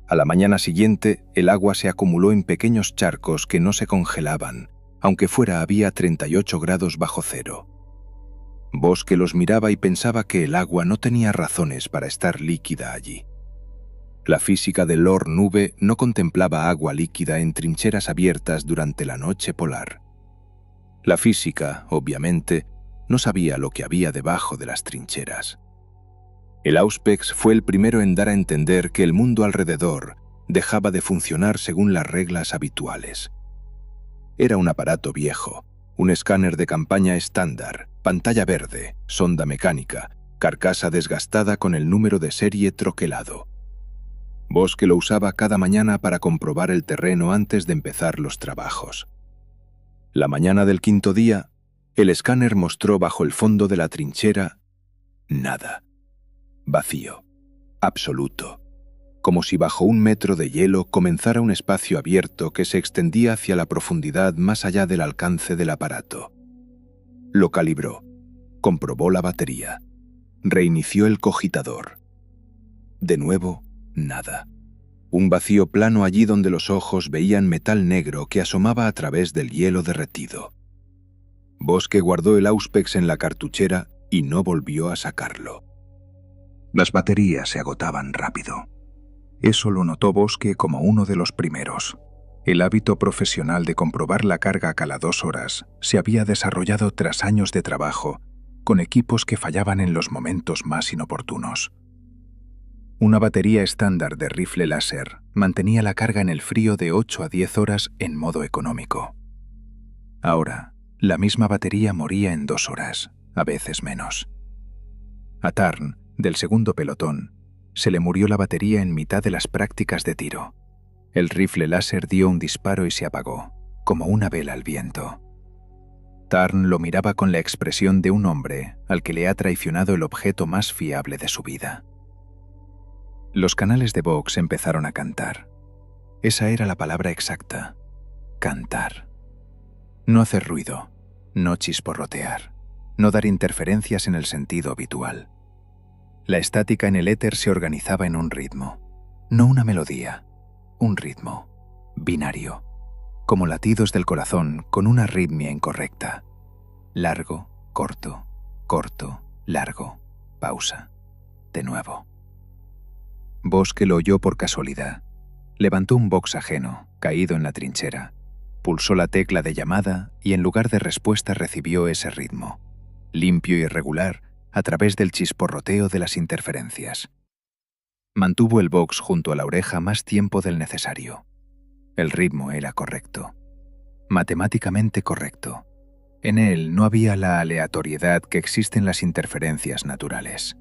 A la mañana siguiente, el agua se acumuló en pequeños charcos que no se congelaban, aunque fuera había 38 grados bajo cero. Bosque los miraba y pensaba que el agua no tenía razones para estar líquida allí. La física de Lord Nube no contemplaba agua líquida en trincheras abiertas durante la noche polar. La física, obviamente, no sabía lo que había debajo de las trincheras. El Auspex fue el primero en dar a entender que el mundo alrededor dejaba de funcionar según las reglas habituales. Era un aparato viejo, un escáner de campaña estándar, pantalla verde, sonda mecánica, carcasa desgastada con el número de serie troquelado. Bosque lo usaba cada mañana para comprobar el terreno antes de empezar los trabajos. La mañana del quinto día, el escáner mostró bajo el fondo de la trinchera nada. Vacío, absoluto, como si bajo 1 metro de hielo comenzara un espacio abierto que se extendía hacia la profundidad más allá del alcance del aparato. Lo calibró, comprobó la batería, reinició el cogitador. De nuevo, nada. Un vacío plano allí donde los ojos veían metal negro que asomaba a través del hielo derretido. Bosque guardó el Auspex en la cartuchera y no volvió a sacarlo. Las baterías se agotaban rápido. Eso lo notó Bosque como uno de los primeros. El hábito profesional de comprobar la carga cada 2 horas se había desarrollado tras años de trabajo, con equipos que fallaban en los momentos más inoportunos. Una batería estándar de rifle láser mantenía la carga en el frío de 8 a 10 horas en modo económico. Ahora, la misma batería moría en 2 horas, a veces menos. A Tarn, del segundo pelotón, se le murió la batería en mitad de las prácticas de tiro. El rifle láser dio un disparo y se apagó, como una vela al viento. Tarn lo miraba con la expresión de un hombre al que le ha traicionado el objeto más fiable de su vida. Los canales de Vox empezaron a cantar. Esa era la palabra exacta. Cantar. No hacer ruido, no chisporrotear, no dar interferencias en el sentido habitual. La estática en el éter se organizaba en un ritmo, no una melodía, un ritmo, binario, como latidos del corazón con una arritmia incorrecta. Largo, corto, corto, largo, pausa, de nuevo. Bosque lo oyó por casualidad. Levantó un box ajeno, caído en la trinchera, pulsó la tecla de llamada y en lugar de respuesta recibió ese ritmo, limpio y regular, a través del chisporroteo de las interferencias. Mantuvo el box junto a la oreja más tiempo del necesario. El ritmo era correcto, matemáticamente correcto. En él no había la aleatoriedad que existe en las interferencias naturales.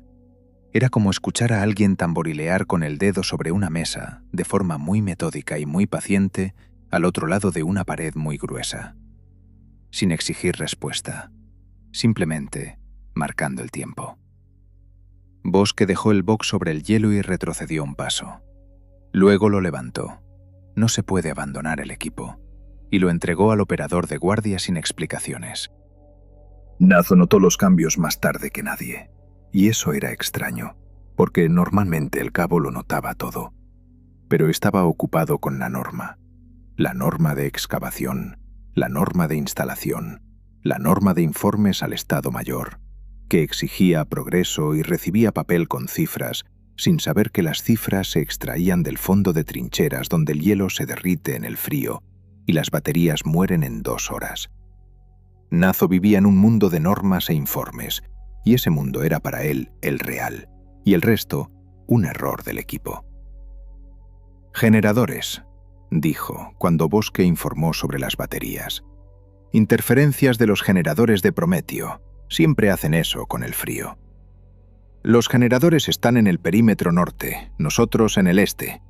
Era como escuchar a alguien tamborilear con el dedo sobre una mesa, de forma muy metódica y muy paciente, al otro lado de una pared muy gruesa. Sin exigir respuesta, simplemente marcando el tiempo. Bosque dejó el box sobre el hielo y retrocedió un paso. Luego lo levantó. No se puede abandonar el equipo. Y lo entregó al operador de guardia sin explicaciones. Nazo notó los cambios más tarde que nadie. Y eso era extraño, porque normalmente el cabo lo notaba todo. Pero estaba ocupado con la norma de excavación, la norma de instalación, la norma de informes al Estado Mayor, que exigía progreso y recibía papel con cifras, sin saber que las cifras se extraían del fondo de trincheras donde el hielo se derrite en el frío y las baterías mueren en 2 horas. Nazo vivía en un mundo de normas e informes, y ese mundo era para él el real, y el resto, un error del equipo. «Generadores», dijo, cuando Bosque informó sobre las baterías. «Interferencias de los generadores de Prometeo. Siempre hacen eso con el frío. Los generadores están en el perímetro norte, nosotros en el este.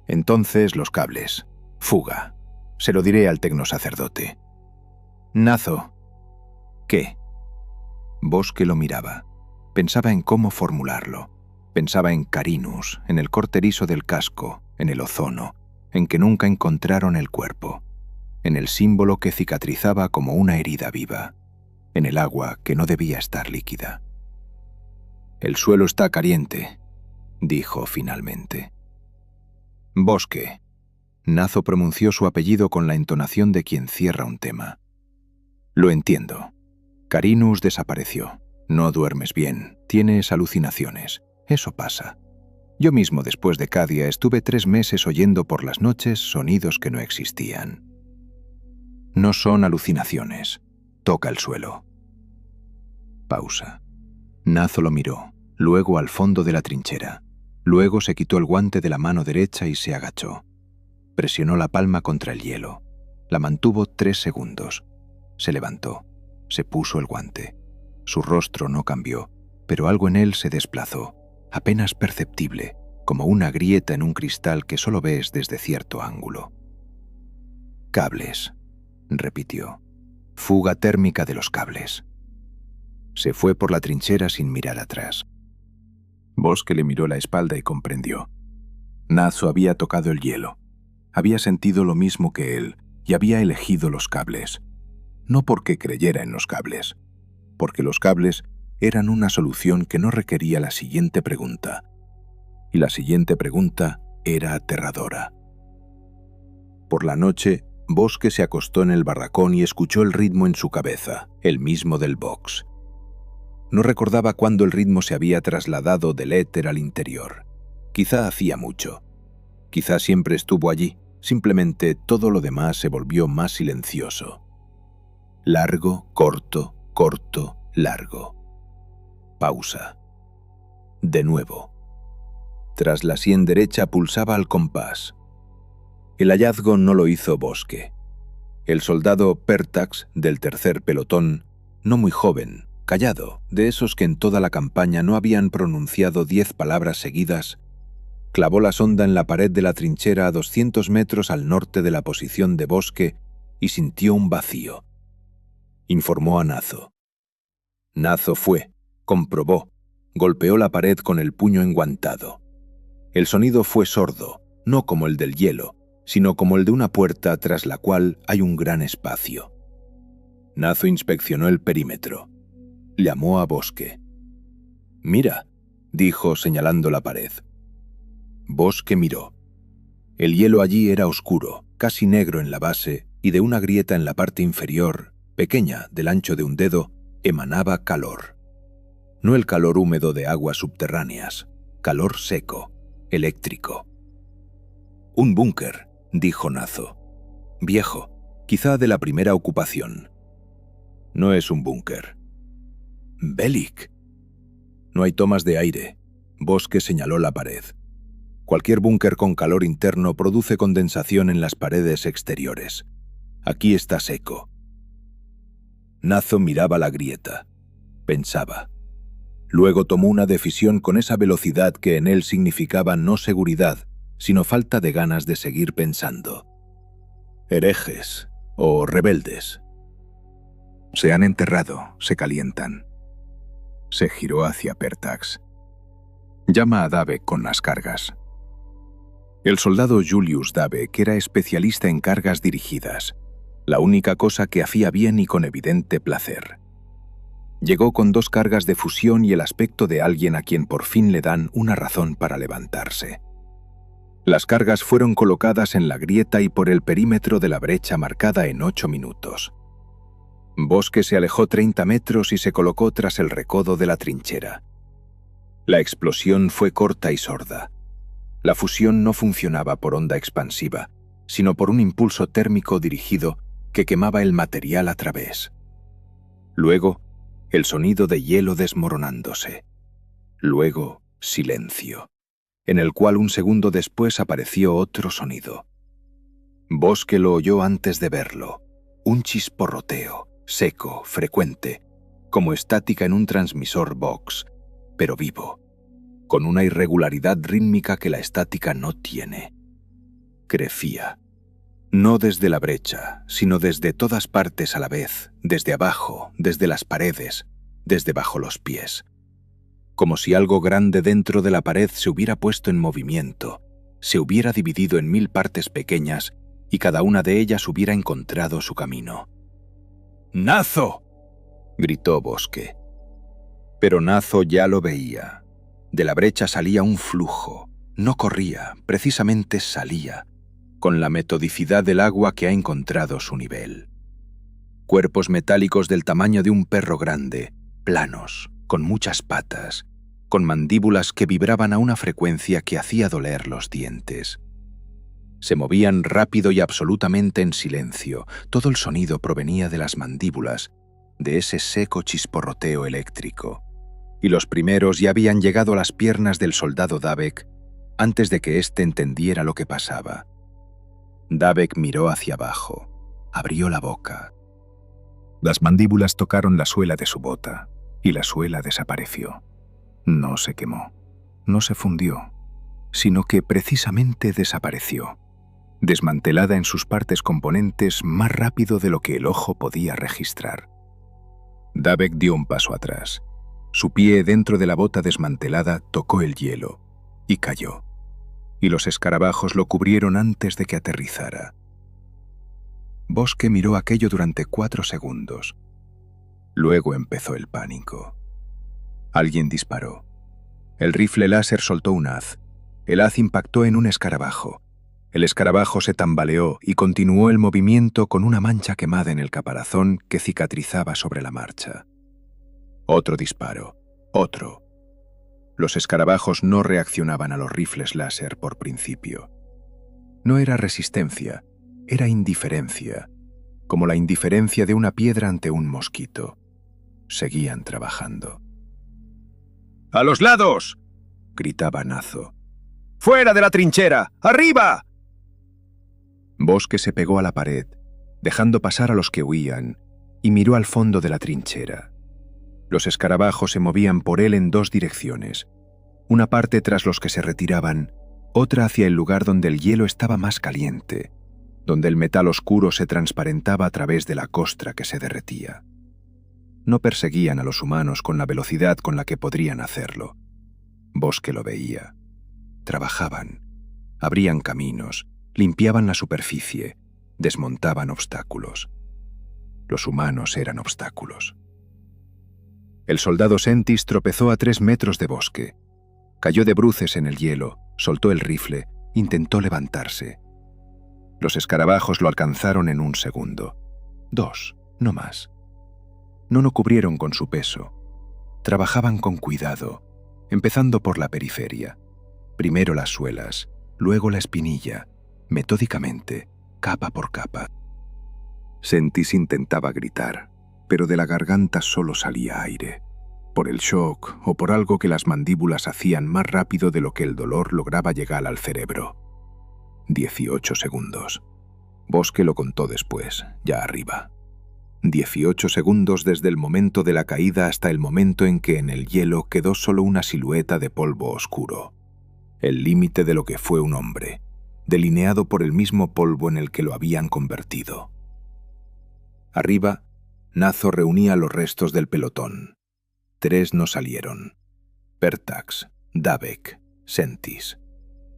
Entonces los cables. Fuga. Se lo diré al tecnosacerdote». «Nazo». «¿Qué?» Bosque lo miraba. Pensaba en cómo formularlo. Pensaba en Carinus, en el corte erizo del casco, en el ozono, en que nunca encontraron el cuerpo, en el símbolo que cicatrizaba como una herida viva, en el agua que no debía estar líquida. «El suelo está caliente», dijo finalmente. «Bosque». Nazo pronunció su apellido con la entonación de quien cierra un tema. «Lo entiendo. Carinus desapareció. No duermes bien, tienes alucinaciones. Eso pasa. Yo mismo después de Cadia estuve 3 meses oyendo por las noches sonidos que no existían. No son alucinaciones. Toca el suelo». Pausa. Nazo lo miró, luego al fondo de la trinchera. Luego se quitó el guante de la mano derecha y se agachó. Presionó la palma contra el hielo. La mantuvo 3 segundos. Se levantó. Se puso el guante. Su rostro no cambió, pero algo en él se desplazó, apenas perceptible, como una grieta en un cristal que solo ves desde cierto ángulo. «Cables», repitió. «Fuga térmica de los cables». Se fue por la trinchera sin mirar atrás. Bosque le miró la espalda y comprendió. Nazo había tocado el hielo. Había sentido lo mismo que él y había elegido los cables. No porque creyera en los cables, porque los cables eran una solución que no requería la siguiente pregunta. Y la siguiente pregunta era aterradora. Por la noche, Bosque se acostó en el barracón y escuchó el ritmo en su cabeza, el mismo del box. No recordaba cuándo el ritmo se había trasladado del éter al interior. Quizá hacía mucho. Quizá siempre estuvo allí, simplemente todo lo demás se volvió más silencioso. Largo, corto, corto, largo. Pausa. De nuevo. Tras la sien derecha pulsaba al compás. El hallazgo no lo hizo Bosque. El soldado Pertax, del 3er pelotón, no muy joven, callado, de esos que en toda la campaña no habían pronunciado 10 palabras seguidas, clavó la sonda en la pared de la trinchera a 200 metros al norte de la posición de Bosque y sintió un vacío. Informó a Nazo. Nazo fue, comprobó, golpeó la pared con el puño enguantado. El sonido fue sordo, no como el del hielo, sino como el de una puerta tras la cual hay un gran espacio. Nazo inspeccionó el perímetro. Llamó a Bosque. «Mira», dijo señalando la pared. Bosque miró. El hielo allí era oscuro, casi negro en la base, y de una grieta en la parte inferior, pequeña, del ancho de un dedo, emanaba calor. No el calor húmedo de aguas subterráneas, calor seco, eléctrico. «Un búnker», dijo Nazo. «Viejo, quizá de la primera ocupación». «No es un búnker». «Bellic». «No hay tomas de aire». Bosque señaló la pared. «Cualquier búnker con calor interno produce condensación en las paredes exteriores. Aquí está seco». Nazo miraba la grieta. Pensaba. Luego tomó una decisión con esa velocidad que en él significaba no seguridad, sino falta de ganas de seguir pensando. Herejes o rebeldes. Se han enterrado, se calientan. Se giró hacia Pertax. Llama a Davek con las cargas. El soldado Julius Davek era especialista en cargas dirigidas, la única cosa que hacía bien y con evidente placer. Llegó con 2 cargas de fusión y el aspecto de alguien a quien por fin le dan una razón para levantarse. Las cargas fueron colocadas en la grieta y por el perímetro de la brecha marcada en 8 minutos. Bosque se alejó 30 metros y se colocó tras el recodo de la trinchera. La explosión fue corta y sorda. La fusión no funcionaba por onda expansiva, sino por un impulso térmico dirigido que quemaba el material a través. Luego, el sonido de hielo desmoronándose. Luego, silencio, en el cual un segundo después apareció otro sonido. Bosque lo oyó antes de verlo, un chisporroteo, seco, frecuente, como estática en un transmisor Vox, pero vivo, con una irregularidad rítmica que la estática no tiene. Crecía, no desde la brecha, sino desde todas partes a la vez, desde abajo, desde las paredes, desde bajo los pies. Como si algo grande dentro de la pared se hubiera puesto en movimiento, se hubiera dividido en 1000 partes pequeñas y cada una de ellas hubiera encontrado su camino. ¡Nazo!, gritó Bosque. Pero Nazo ya lo veía. De la brecha salía un flujo. No corría, precisamente salía, con la metodicidad del agua que ha encontrado su nivel. Cuerpos metálicos del tamaño de un perro grande, planos, con muchas patas, con mandíbulas que vibraban a una frecuencia que hacía doler los dientes. Se movían rápido y absolutamente en silencio. Todo el sonido provenía de las mandíbulas, de ese seco chisporroteo eléctrico. Y los primeros ya habían llegado a las piernas del soldado Davek antes de que éste entendiera lo que pasaba. Davek miró hacia abajo, abrió la boca. Las mandíbulas tocaron la suela de su bota, y la suela desapareció. No se quemó, no se fundió, sino que precisamente desapareció, desmantelada en sus partes componentes más rápido de lo que el ojo podía registrar. Davek dio un paso atrás. Su pie dentro de la bota desmantelada tocó el hielo y cayó, y los escarabajos lo cubrieron antes de que aterrizara. Bosque miró aquello durante 4 segundos. Luego empezó el pánico. Alguien disparó. El rifle láser soltó un haz. El haz impactó en un escarabajo. El escarabajo se tambaleó y continuó el movimiento con una mancha quemada en el caparazón que cicatrizaba sobre la marcha. Otro disparo. Otro. Los escarabajos no reaccionaban a los rifles láser por principio. No era resistencia, era indiferencia, como la indiferencia de una piedra ante un mosquito. Seguían trabajando. ¡A los lados!, gritaba Nazo. ¡Fuera de la trinchera! ¡Arriba! Bosque se pegó a la pared, dejando pasar a los que huían, y miró al fondo de la trinchera. Los escarabajos se movían por él en 2 direcciones, una parte tras los que se retiraban, otra hacia el lugar donde el hielo estaba más caliente, donde el metal oscuro se transparentaba a través de la costra que se derretía. No perseguían a los humanos con la velocidad con la que podrían hacerlo. Bosque lo veía. Trabajaban, abrían caminos, limpiaban la superficie, desmontaban obstáculos. Los humanos eran obstáculos. El soldado Sentis tropezó a 3 metros de Bosque. Cayó de bruces en el hielo, soltó el rifle, intentó levantarse. Los escarabajos lo alcanzaron en 1 segundo. 2, no más. No lo cubrieron con su peso. Trabajaban con cuidado, empezando por la periferia. Primero las suelas, luego la espinilla, metódicamente, capa por capa. Sentis intentaba gritar, pero de la garganta solo salía aire, por el shock o por algo que las mandíbulas hacían más rápido de lo que el dolor lograba llegar al cerebro. 18 segundos. Bosque lo contó después, ya arriba. 18 segundos desde el momento de la caída hasta el momento en que en el hielo quedó solo una silueta de polvo oscuro. El límite de lo que fue un hombre, delineado por el mismo polvo en el que lo habían convertido. Arriba, Nazo reunía los restos del pelotón. 3 no salieron: Pertax, Davek, Sentis,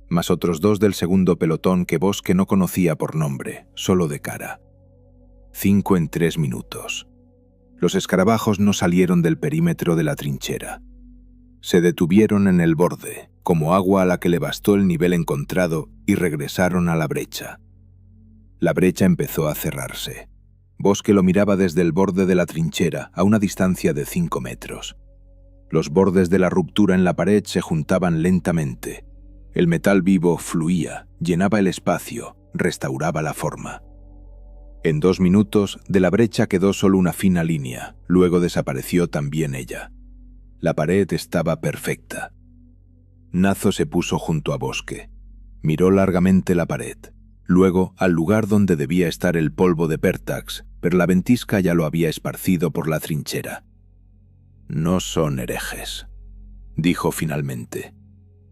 más otros 2 del segundo pelotón que Bosque no conocía por nombre, solo de cara. 5 en 3 minutos. Los escarabajos no salieron del perímetro de la trinchera. Se detuvieron en el borde, como agua a la que le bastó el nivel encontrado, y regresaron a la brecha. La brecha empezó a cerrarse. Bosque lo miraba desde el borde de la trinchera, a una distancia de 5 metros. Los bordes de la ruptura en la pared se juntaban lentamente. El metal vivo fluía, llenaba el espacio, restauraba la forma. En 2 minutos, de la brecha quedó solo una fina línea, luego desapareció también ella. La pared estaba perfecta. Nazo se puso junto a Bosque. Miró largamente la pared, luego al lugar donde debía estar el polvo de Pertax, pero la ventisca ya lo había esparcido por la trinchera. «No son herejes», dijo finalmente.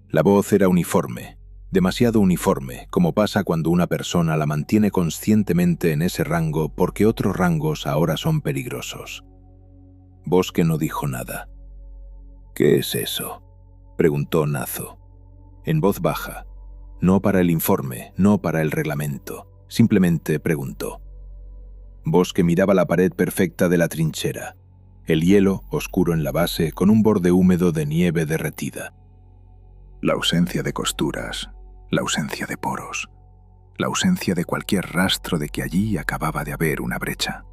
La voz era uniforme, demasiado uniforme, como pasa cuando una persona la mantiene conscientemente en ese rango porque otros rangos ahora son peligrosos. Bosque no dijo nada. «¿Qué es eso?», preguntó Nazo, en voz baja, no para el informe, no para el reglamento, simplemente preguntó. Bosque miraba la pared perfecta de la trinchera, el hielo oscuro en la base con un borde húmedo de nieve derretida. La ausencia de costuras, la ausencia de poros, la ausencia de cualquier rastro de que allí acababa de haber una brecha.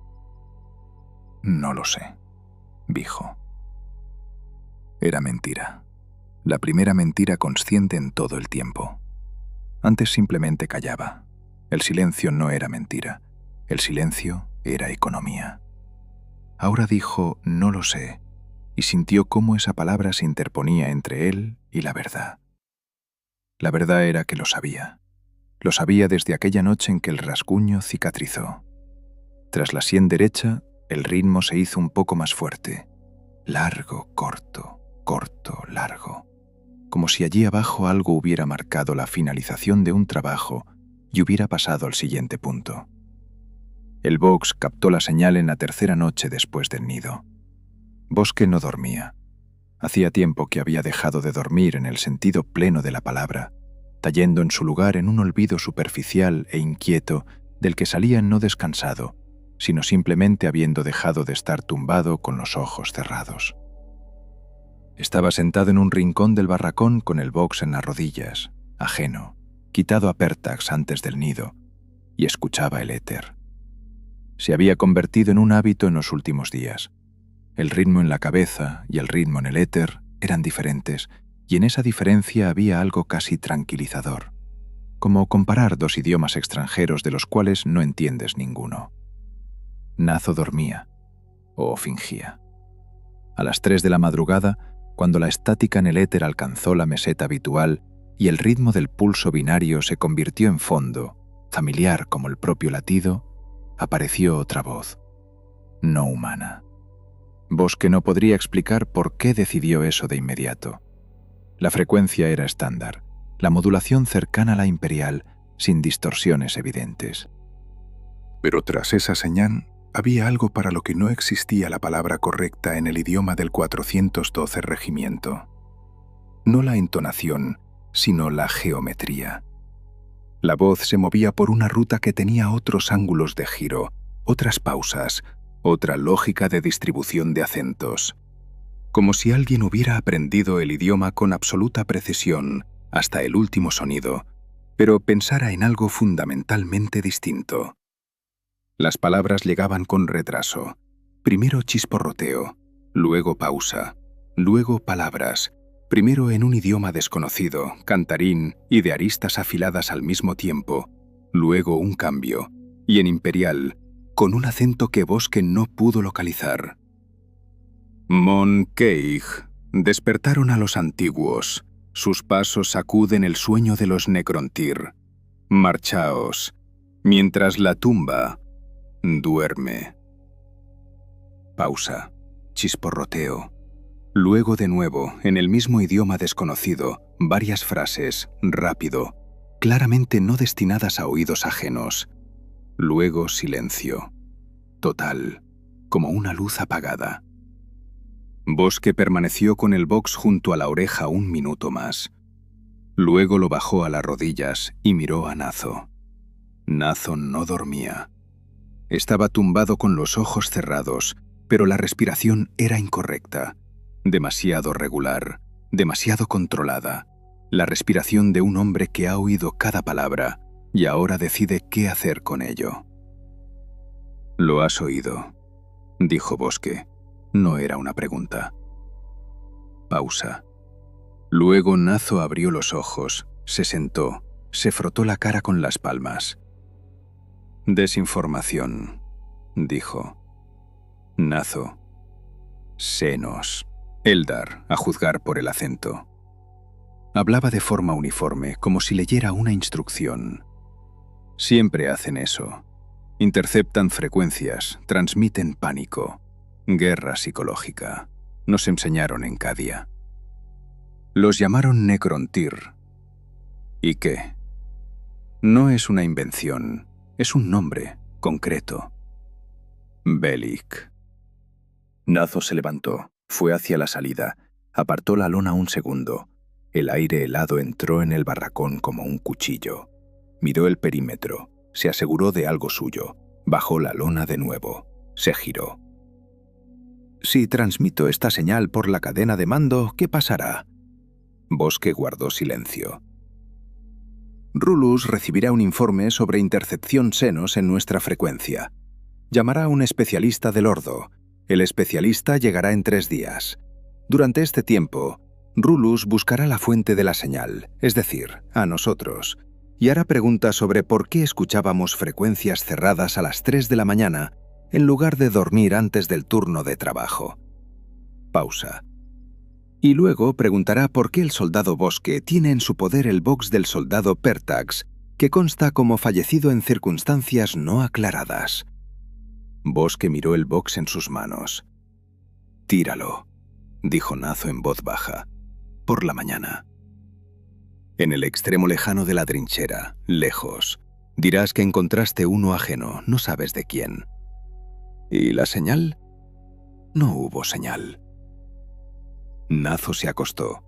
«No lo sé», dijo. Era mentira. La primera mentira consciente en todo el tiempo. Antes simplemente callaba. El silencio no era mentira. El silencio era economía. Ahora dijo «no lo sé» y sintió cómo esa palabra se interponía entre él y la verdad. La verdad era que lo sabía. Lo sabía desde aquella noche en que el rasguño cicatrizó. Tras la sien derecha, el ritmo se hizo un poco más fuerte. Largo, corto, corto, largo. Como si allí abajo algo hubiera marcado la finalización de un trabajo y hubiera pasado al siguiente punto. El box captó la señal en la tercera noche después del nido. Bosque no dormía. Hacía tiempo que había dejado de dormir en el sentido pleno de la palabra, cayendo en su lugar en un olvido superficial e inquieto del que salía no descansado, sino simplemente habiendo dejado de estar tumbado con los ojos cerrados. Estaba sentado en un rincón del barracón con el box en las rodillas, ajeno, quitado a Pertax antes del nido, y escuchaba el éter. Se había convertido en un hábito en los últimos días. El ritmo en la cabeza y el ritmo en el éter eran diferentes, y en esa diferencia había algo casi tranquilizador, como comparar 2 idiomas extranjeros de los cuales no entiendes ninguno. Nazo dormía, o fingía. A las 3 de la madrugada, cuando la estática en el éter alcanzó la meseta habitual y el ritmo del pulso binario se convirtió en fondo, familiar como el propio latido, apareció otra voz, no humana. Bosque no podría explicar por qué decidió eso de inmediato. La frecuencia era estándar, la modulación cercana a la imperial, sin distorsiones evidentes. Pero tras esa señal, había algo para lo que no existía la palabra correcta en el idioma del 412 regimiento. No la entonación, sino la geometría. La voz se movía por una ruta que tenía otros ángulos de giro, otras pausas, otra lógica de distribución de acentos. Como si alguien hubiera aprendido el idioma con absoluta precisión, hasta el último sonido, pero pensara en algo fundamentalmente distinto. Las palabras llegaban con retraso. Primero chisporroteo, luego pausa, luego palabras, primero en un idioma desconocido, cantarín y de aristas afiladas al mismo tiempo, luego un cambio, y en imperial, con un acento que Bosque no pudo localizar. Mon Keig, despertaron a los antiguos, sus pasos sacuden el sueño de los Necrontyr. Marchaos, mientras la tumba duerme. Pausa. Chisporroteo. Luego de nuevo, en el mismo idioma desconocido, varias frases, rápido, claramente no destinadas a oídos ajenos. Luego silencio. Total, como una luz apagada. Bosque permaneció con el box junto a la oreja 1 minuto más. Luego lo bajó a las rodillas y miró a Nazo. Nazo no dormía. Estaba tumbado con los ojos cerrados, pero la respiración era incorrecta. Demasiado regular, demasiado controlada. La respiración de un hombre que ha oído cada palabra y ahora decide qué hacer con ello. «Lo has oído», dijo Bosque. No era una pregunta. Pausa. Luego Nazo abrió los ojos, se sentó, se frotó la cara con las palmas. «Desinformación», dijo. Nazo. «Senos». Eldar, a juzgar por el acento. Hablaba de forma uniforme, como si leyera una instrucción. Siempre hacen eso. Interceptan frecuencias, transmiten pánico. Guerra psicológica. Nos enseñaron en Cadia. Los llamaron Necrontyr. ¿Y qué? No es una invención, es un nombre concreto. Bellic. Nazo se levantó, fue hacia la salida, apartó la lona un segundo. El aire helado entró en el barracón como un cuchillo. Miró el perímetro, se aseguró de algo suyo, bajó la lona de nuevo, se giró. «Si transmito esta señal por la cadena de mando, ¿qué pasará?» Bosque guardó silencio. «Rulus recibirá un informe sobre intercepción senos en nuestra frecuencia. Llamará a un especialista del Ordo. El especialista llegará en 3 días. Durante este tiempo, Rulus buscará la fuente de la señal, es decir, a nosotros, y hará preguntas sobre por qué escuchábamos frecuencias cerradas a las 3 de la mañana en lugar de dormir antes del turno de trabajo». Pausa. Y luego preguntará por qué el soldado Bosque tiene en su poder el box del soldado Pertax, que consta como fallecido en circunstancias no aclaradas. Bosque miró el box en sus manos. «Tíralo», dijo Nazo en voz baja. «Por la mañana». En el extremo lejano de la trinchera, lejos, dirás que encontraste uno ajeno, no sabes de quién. ¿Y la señal? No hubo señal. Nazo se acostó.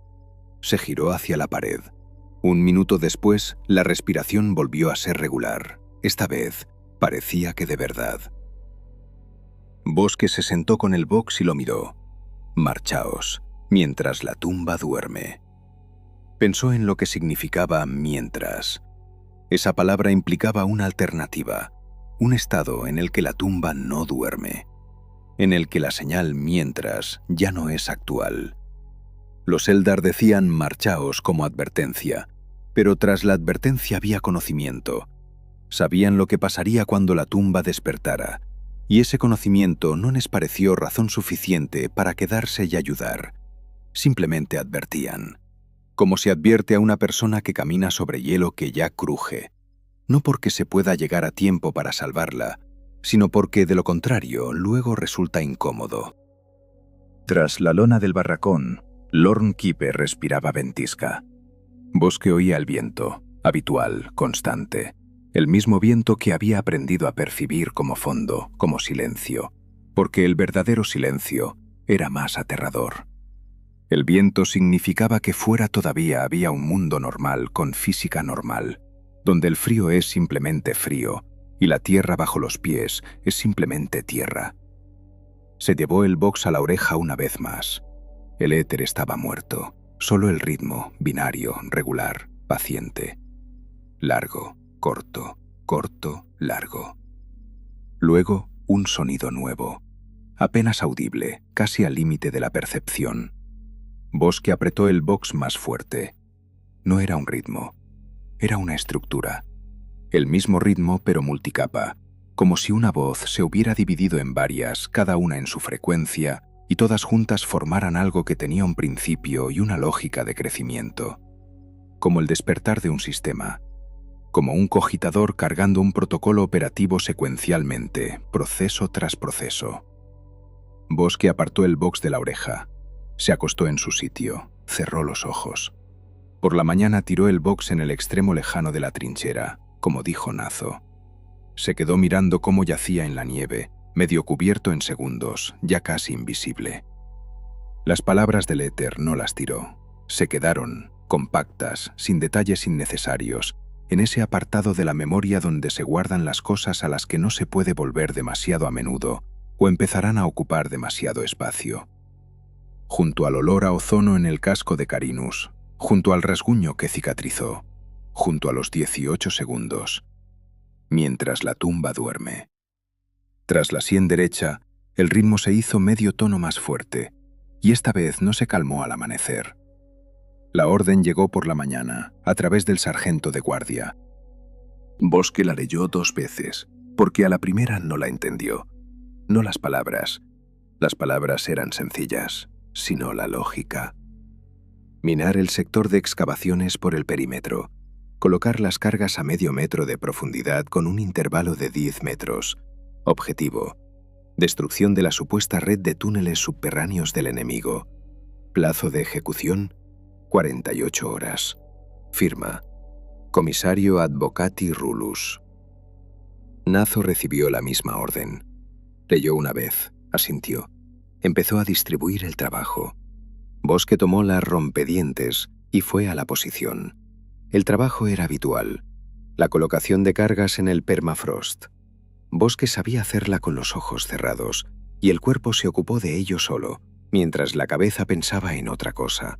Se giró hacia la pared. 1 minuto después, la respiración volvió a ser regular. Esta vez, parecía que de verdad. Bosque se sentó con el box y lo miró. «Marchaos, mientras la tumba duerme». Pensó en lo que significaba mientras. Esa palabra implicaba una alternativa, un estado en el que la tumba no duerme, en el que la señal mientras ya no es actual. Los Eldar decían «marchaos» como advertencia, pero tras la advertencia había conocimiento. Sabían lo que pasaría cuando la tumba despertara, y ese conocimiento no les pareció razón suficiente para quedarse y ayudar. Simplemente advertían. Como se advierte a una persona que camina sobre hielo que ya cruje, no porque se pueda llegar a tiempo para salvarla, sino porque, de lo contrario, luego resulta incómodo. Tras la lona del barracón, Lorn Kipe respiraba ventisca. Bosque oía el viento, habitual, constante, el mismo viento que había aprendido a percibir como fondo, como silencio, porque el verdadero silencio era más aterrador. El viento significaba que fuera todavía había un mundo normal con física normal, donde el frío es simplemente frío y la tierra bajo los pies es simplemente tierra. Se llevó el box a la oreja una vez más. El éter estaba muerto, solo el ritmo, binario, regular, paciente. Largo, corto, corto, largo. Luego, un sonido nuevo, apenas audible, casi al límite de la percepción. Bosque apretó el box más fuerte. No era un ritmo, era una estructura. El mismo ritmo pero multicapa, como si una voz se hubiera dividido en varias, cada una en su frecuencia, y todas juntas formaran algo que tenía un principio y una lógica de crecimiento. Como el despertar de un sistema, como un cogitador cargando un protocolo operativo secuencialmente, proceso tras proceso. Bosque apartó el box de la oreja. Se acostó en su sitio, cerró los ojos. Por la mañana tiró el box en el extremo lejano de la trinchera, como dijo Nazo. Se quedó mirando cómo yacía en la nieve, medio cubierto en segundos, ya casi invisible. Las palabras del éter no las tiró. Se quedaron, compactas, sin detalles innecesarios, en ese apartado de la memoria donde se guardan las cosas a las que no se puede volver demasiado a menudo o empezarán a ocupar demasiado espacio. Junto al olor a ozono en el casco de Carinus, junto al rasguño que cicatrizó, junto a los 18 segundos, mientras la tumba duerme. Tras la sien derecha, el ritmo se hizo medio tono más fuerte, y esta vez no se calmó al amanecer. La orden llegó por la mañana, a través del sargento de guardia. Bosque la leyó 2 veces, porque a la primera no la entendió. No las palabras. Las palabras eran sencillas, sino la lógica. Minar el sector de excavaciones por el perímetro. Colocar las cargas a medio metro de profundidad con un intervalo de 10 metros. Objetivo: destrucción de la supuesta red de túneles subterráneos del enemigo. Plazo de ejecución: 48 horas. Firma: Comisario Advocati Rulus. Nazo recibió la misma orden. Leyó una vez, asintió. Empezó a distribuir el trabajo. Bosque tomó las rompedientes y fue a la posición. El trabajo era habitual. La colocación de cargas en el permafrost. Bosque sabía hacerla con los ojos cerrados, y el cuerpo se ocupó de ello solo, mientras la cabeza pensaba en otra cosa.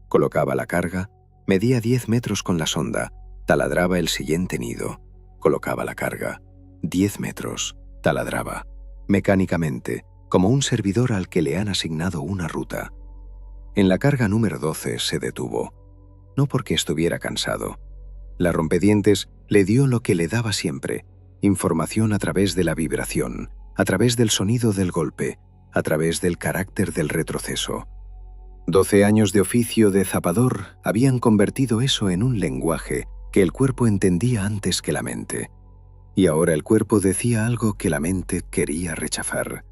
Colocaba la carga, medía 10 metros con la sonda, taladraba el siguiente nido. Colocaba la carga, 10 metros, taladraba, mecánicamente, como un servidor al que le han asignado una ruta. En la carga número 12 se detuvo, no porque estuviera cansado. La rompedientes le dio lo que le daba siempre: información a través de la vibración, a través del sonido del golpe, a través del carácter del retroceso. 12 años de oficio de zapador habían convertido eso en un lenguaje que el cuerpo entendía antes que la mente. Y ahora el cuerpo decía algo que la mente quería rechazar.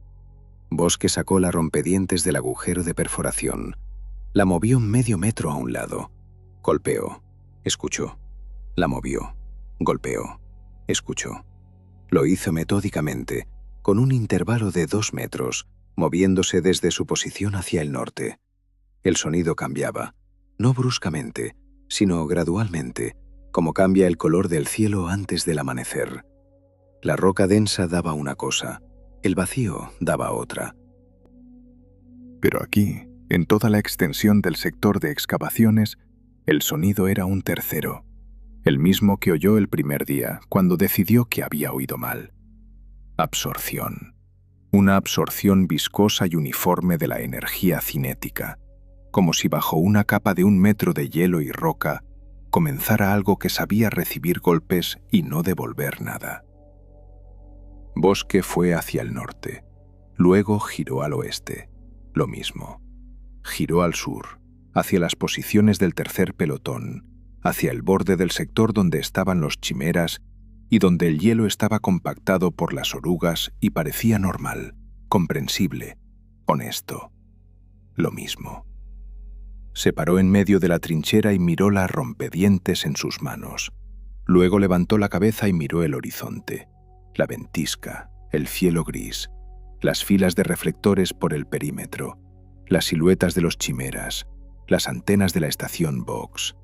Bosque sacó la rompedientes del agujero de perforación. La movió medio metro a un lado. Golpeó. Escuchó. La movió. Golpeó. Escuchó. Lo hizo metódicamente, con un intervalo de 2 metros, moviéndose desde su posición hacia el norte. El sonido cambiaba, no bruscamente, sino gradualmente, como cambia el color del cielo antes del amanecer. La roca densa daba una cosa, el vacío daba otra. Pero aquí, en toda la extensión del sector de excavaciones, el sonido era un tercero, el mismo que oyó el primer día, cuando decidió que había oído mal. Absorción. Una absorción viscosa y uniforme de la energía cinética, como si bajo una capa de 1 metro de hielo y roca comenzara algo que sabía recibir golpes y no devolver nada. Bosque fue hacia el norte, luego giró al oeste, lo mismo. Giró al sur, hacia las posiciones del tercer pelotón, hacia el borde del sector donde estaban los chimeras y donde el hielo estaba compactado por las orugas y parecía normal, comprensible, honesto. Lo mismo. Se paró en medio de la trinchera y miró las rompedientes en sus manos. Luego levantó la cabeza y miró el horizonte, la ventisca, el cielo gris, las filas de reflectores por el perímetro, las siluetas de los chimeras, las antenas de la estación Vox,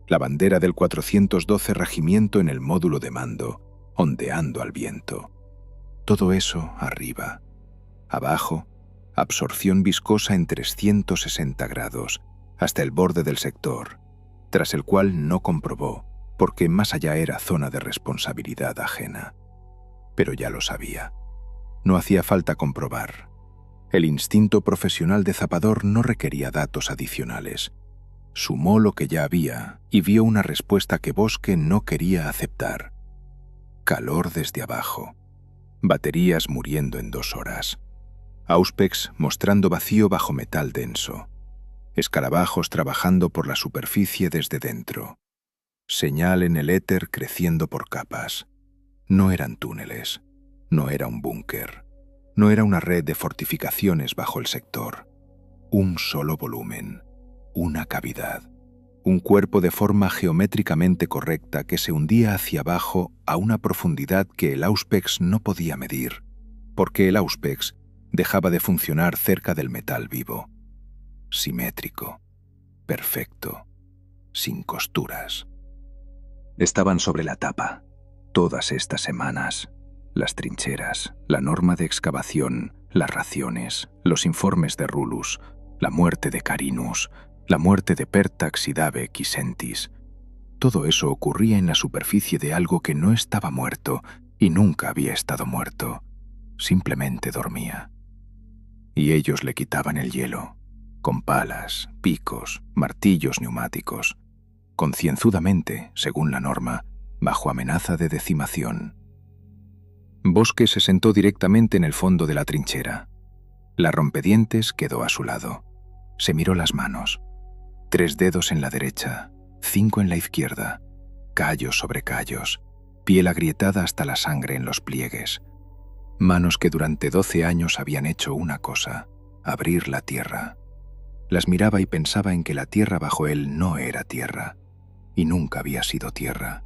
la bandera del 412 regimiento en el módulo de mando, ondeando al viento. Todo eso arriba. Abajo, absorción viscosa en 360 grados, hasta el borde del sector, tras el cual no comprobó, porque más allá era zona de responsabilidad ajena. Pero ya lo sabía. No hacía falta comprobar. El instinto profesional de zapador no requería datos adicionales. Sumó lo que ya había y vio una respuesta que Bosque no quería aceptar. Calor desde abajo. Baterías muriendo en 2 horas. Auspex mostrando vacío bajo metal denso. Escarabajos trabajando por la superficie desde dentro. Señal en el éter creciendo por capas. No eran túneles. No era un búnker. No era una red de fortificaciones bajo el sector. Un solo volumen, una cavidad, un cuerpo de forma geométricamente correcta que se hundía hacia abajo a una profundidad que el Auspex no podía medir, porque el Auspex dejaba de funcionar cerca del metal vivo. Simétrico, perfecto, sin costuras. Estaban sobre la tapa, todas estas semanas. Las trincheras, la norma de excavación, las raciones, los informes de Rulus, la muerte de Carinus, la muerte de Pertax y Dave Quisentis. Todo eso ocurría en la superficie de algo que no estaba muerto y nunca había estado muerto. Simplemente dormía. Y ellos le quitaban el hielo, con palas, picos, martillos neumáticos, concienzudamente, según la norma, bajo amenaza de decimación. Bosque se sentó directamente en el fondo de la trinchera. La rompedientes quedó a su lado. Se miró las manos. 3 dedos en la derecha, 5 en la izquierda, callos sobre callos, piel agrietada hasta la sangre en los pliegues. Manos que durante 12 años habían hecho una cosa: abrir la tierra. Las miraba y pensaba en que la tierra bajo él no era tierra, y nunca había sido tierra.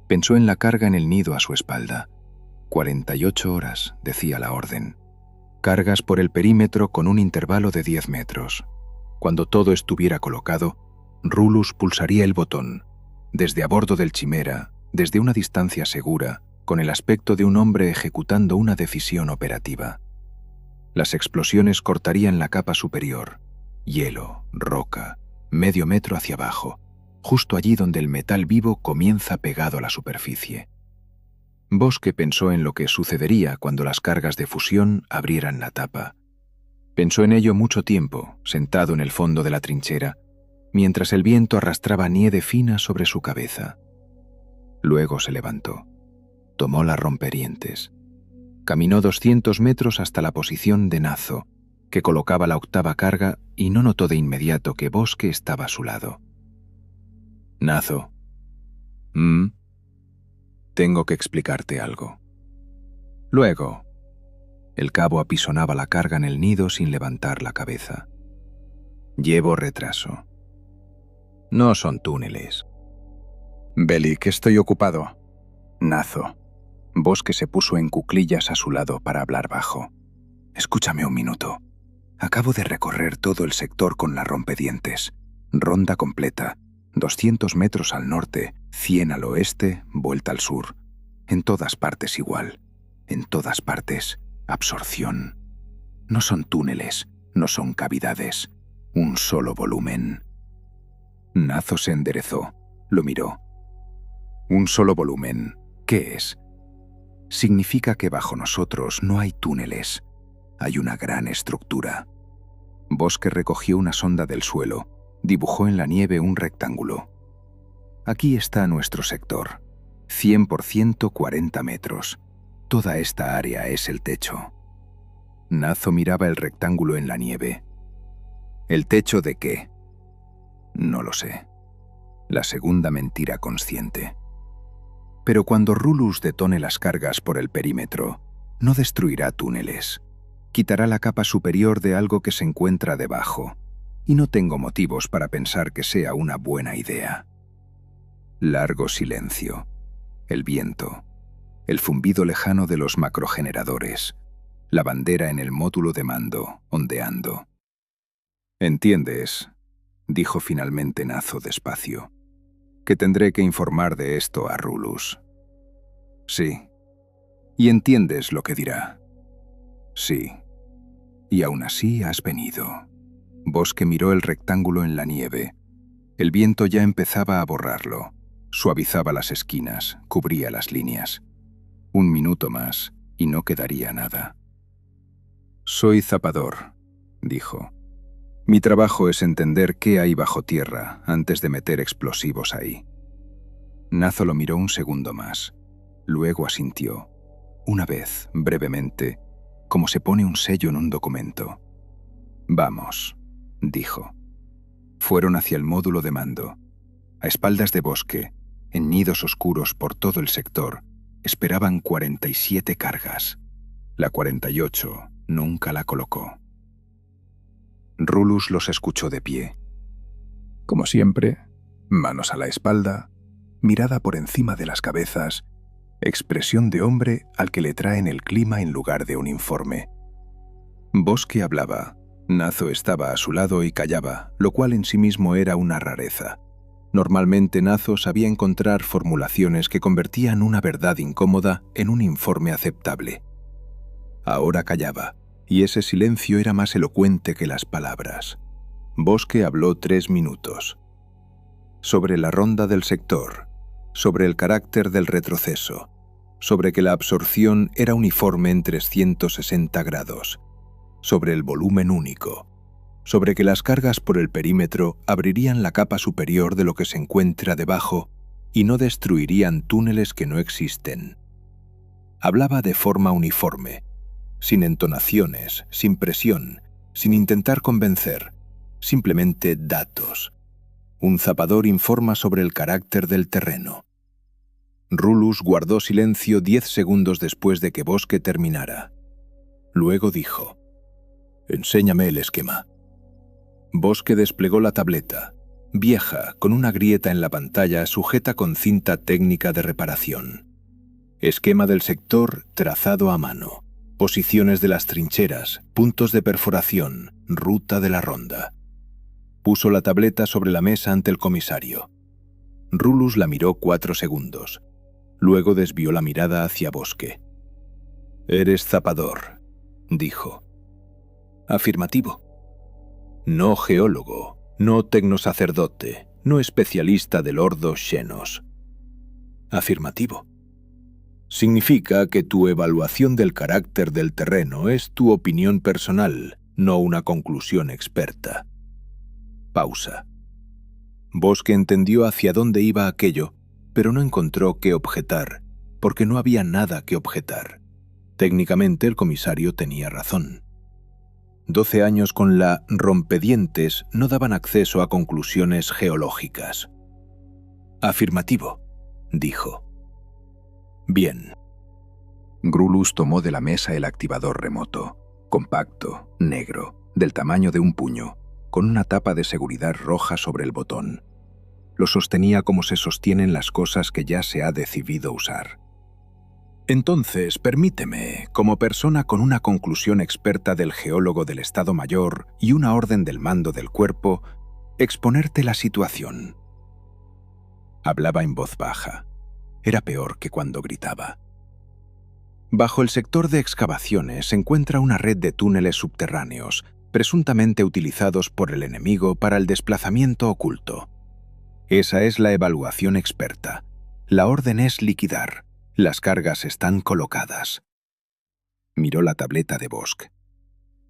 Pensó en la carga en el nido a su espalda. 48 horas, decía la orden. Cargas por el perímetro con un intervalo de 10 metros. Cuando todo estuviera colocado, Rulus pulsaría el botón, desde a bordo del Chimera, desde una distancia segura, con el aspecto de un hombre ejecutando una decisión operativa. Las explosiones cortarían la capa superior, hielo, roca, medio metro hacia abajo, justo allí donde el metal vivo comienza pegado a la superficie. Bosque pensó en lo que sucedería cuando las cargas de fusión abrieran la tapa. Pensó en ello mucho tiempo, sentado en el fondo de la trinchera, mientras el viento arrastraba nieve fina sobre su cabeza. Luego se levantó. Tomó las romperientes. Caminó 200 metros hasta la posición de Nazo, que colocaba la 8ª carga, y no notó de inmediato que Bosque estaba a su lado. Nazo. Tengo que explicarte algo. Luego. El cabo apisonaba la carga en el nido sin levantar la cabeza. Llevo retraso. No son túneles. Bellic, estoy ocupado. Nazo. Bosque se puso en cuclillas a su lado para hablar bajo. Escúchame un minuto. Acabo de recorrer todo el sector con las rompedientes. Ronda completa. 200 metros al norte, 100 al oeste, vuelta al sur. En todas partes igual. En todas partes. Absorción. No son túneles, no son cavidades. Un solo volumen. Nazo se enderezó. Lo miró. Un solo volumen. ¿Qué es? Significa que bajo nosotros no hay túneles. Hay una gran estructura. Bosque recogió una sonda del suelo. Dibujó en la nieve un rectángulo. Aquí está nuestro sector. 100% 40 metros. Toda esta área es el techo. Nazo miraba el rectángulo en la nieve. ¿El techo de qué? No lo sé. La segunda mentira consciente. Pero cuando Rulus detone las cargas por el perímetro, no destruirá túneles. Quitará la capa superior de algo que se encuentra debajo. Y no tengo motivos para pensar que sea una buena idea. Largo silencio. El viento. El zumbido lejano de los macrogeneradores. La bandera en el módulo de mando, ondeando. «¿Entiendes?», dijo finalmente Nazo despacio, «que tendré que informar de esto a Rulus». «Sí». «¿Y entiendes lo que dirá?» «Sí». «Y aún así has venido». Bosque miró el rectángulo en la nieve. El viento ya empezaba a borrarlo. Suavizaba las esquinas, cubría las líneas. 1 minuto más, y no quedaría nada. «Soy zapador», dijo. «Mi trabajo es entender qué hay bajo tierra antes de meter explosivos ahí». Nazo lo miró un segundo más. Luego asintió. Una vez, brevemente, como se pone un sello en un documento. «Vamos», dijo. Fueron hacia el módulo de mando. A espaldas de Bosque, en nidos oscuros por todo el sector, esperaban 47 cargas. La 48 nunca la colocó. Rulus los escuchó de pie. Como siempre, manos a la espalda, mirada por encima de las cabezas, expresión de hombre al que le traen el clima en lugar de un informe. Bosque hablaba. Nazo estaba a su lado y callaba, lo cual en sí mismo era una rareza. Normalmente Nazo sabía encontrar formulaciones que convertían una verdad incómoda en un informe aceptable. Ahora callaba, y ese silencio era más elocuente que las palabras. Bosque habló 3 minutos. Sobre la ronda del sector, sobre el carácter del retroceso, sobre que la absorción era uniforme en 360 grados, sobre el volumen único, sobre que las cargas por el perímetro abrirían la capa superior de lo que se encuentra debajo y no destruirían túneles que no existen. Hablaba de forma uniforme, sin entonaciones, sin presión, sin intentar convencer, simplemente datos. Un zapador informa sobre el carácter del terreno. Rulus guardó silencio 10 segundos después de que Bosque terminara. Luego dijo: «Enséñame el esquema». Bosque desplegó la tableta, vieja, con una grieta en la pantalla sujeta con cinta técnica de reparación. Esquema del sector trazado a mano. Posiciones de las trincheras, puntos de perforación, ruta de la ronda. Puso la tableta sobre la mesa ante el comisario. Rulus la miró 4 segundos. Luego desvió la mirada hacia Bosque. «Eres zapador», dijo. «Afirmativo». «No geólogo, no tecnosacerdote, no especialista del ordo Xenos». «Afirmativo». «Significa que tu evaluación del carácter del terreno es tu opinión personal, no una conclusión experta». Pausa. Bosque entendió hacia dónde iba aquello, pero no encontró qué objetar, porque no había nada que objetar. Técnicamente el comisario tenía razón. 12 años con la rompedientes no daban acceso a conclusiones geológicas. «Afirmativo», dijo. «Bien». Grulus tomó de la mesa el activador remoto, compacto, negro, del tamaño de un puño, con una tapa de seguridad roja sobre el botón. Lo sostenía como se sostienen las cosas que ya se ha decidido usar. «Entonces, permíteme, como persona con una conclusión experta del geólogo del Estado Mayor y una orden del mando del cuerpo, exponerte la situación». Hablaba en voz baja. Era peor que cuando gritaba. Bajo el sector de excavaciones se encuentra una red de túneles subterráneos, presuntamente utilizados por el enemigo para el desplazamiento oculto. Esa es la evaluación experta. La orden es liquidar. Las cargas están colocadas. Miró la tableta de Bosque.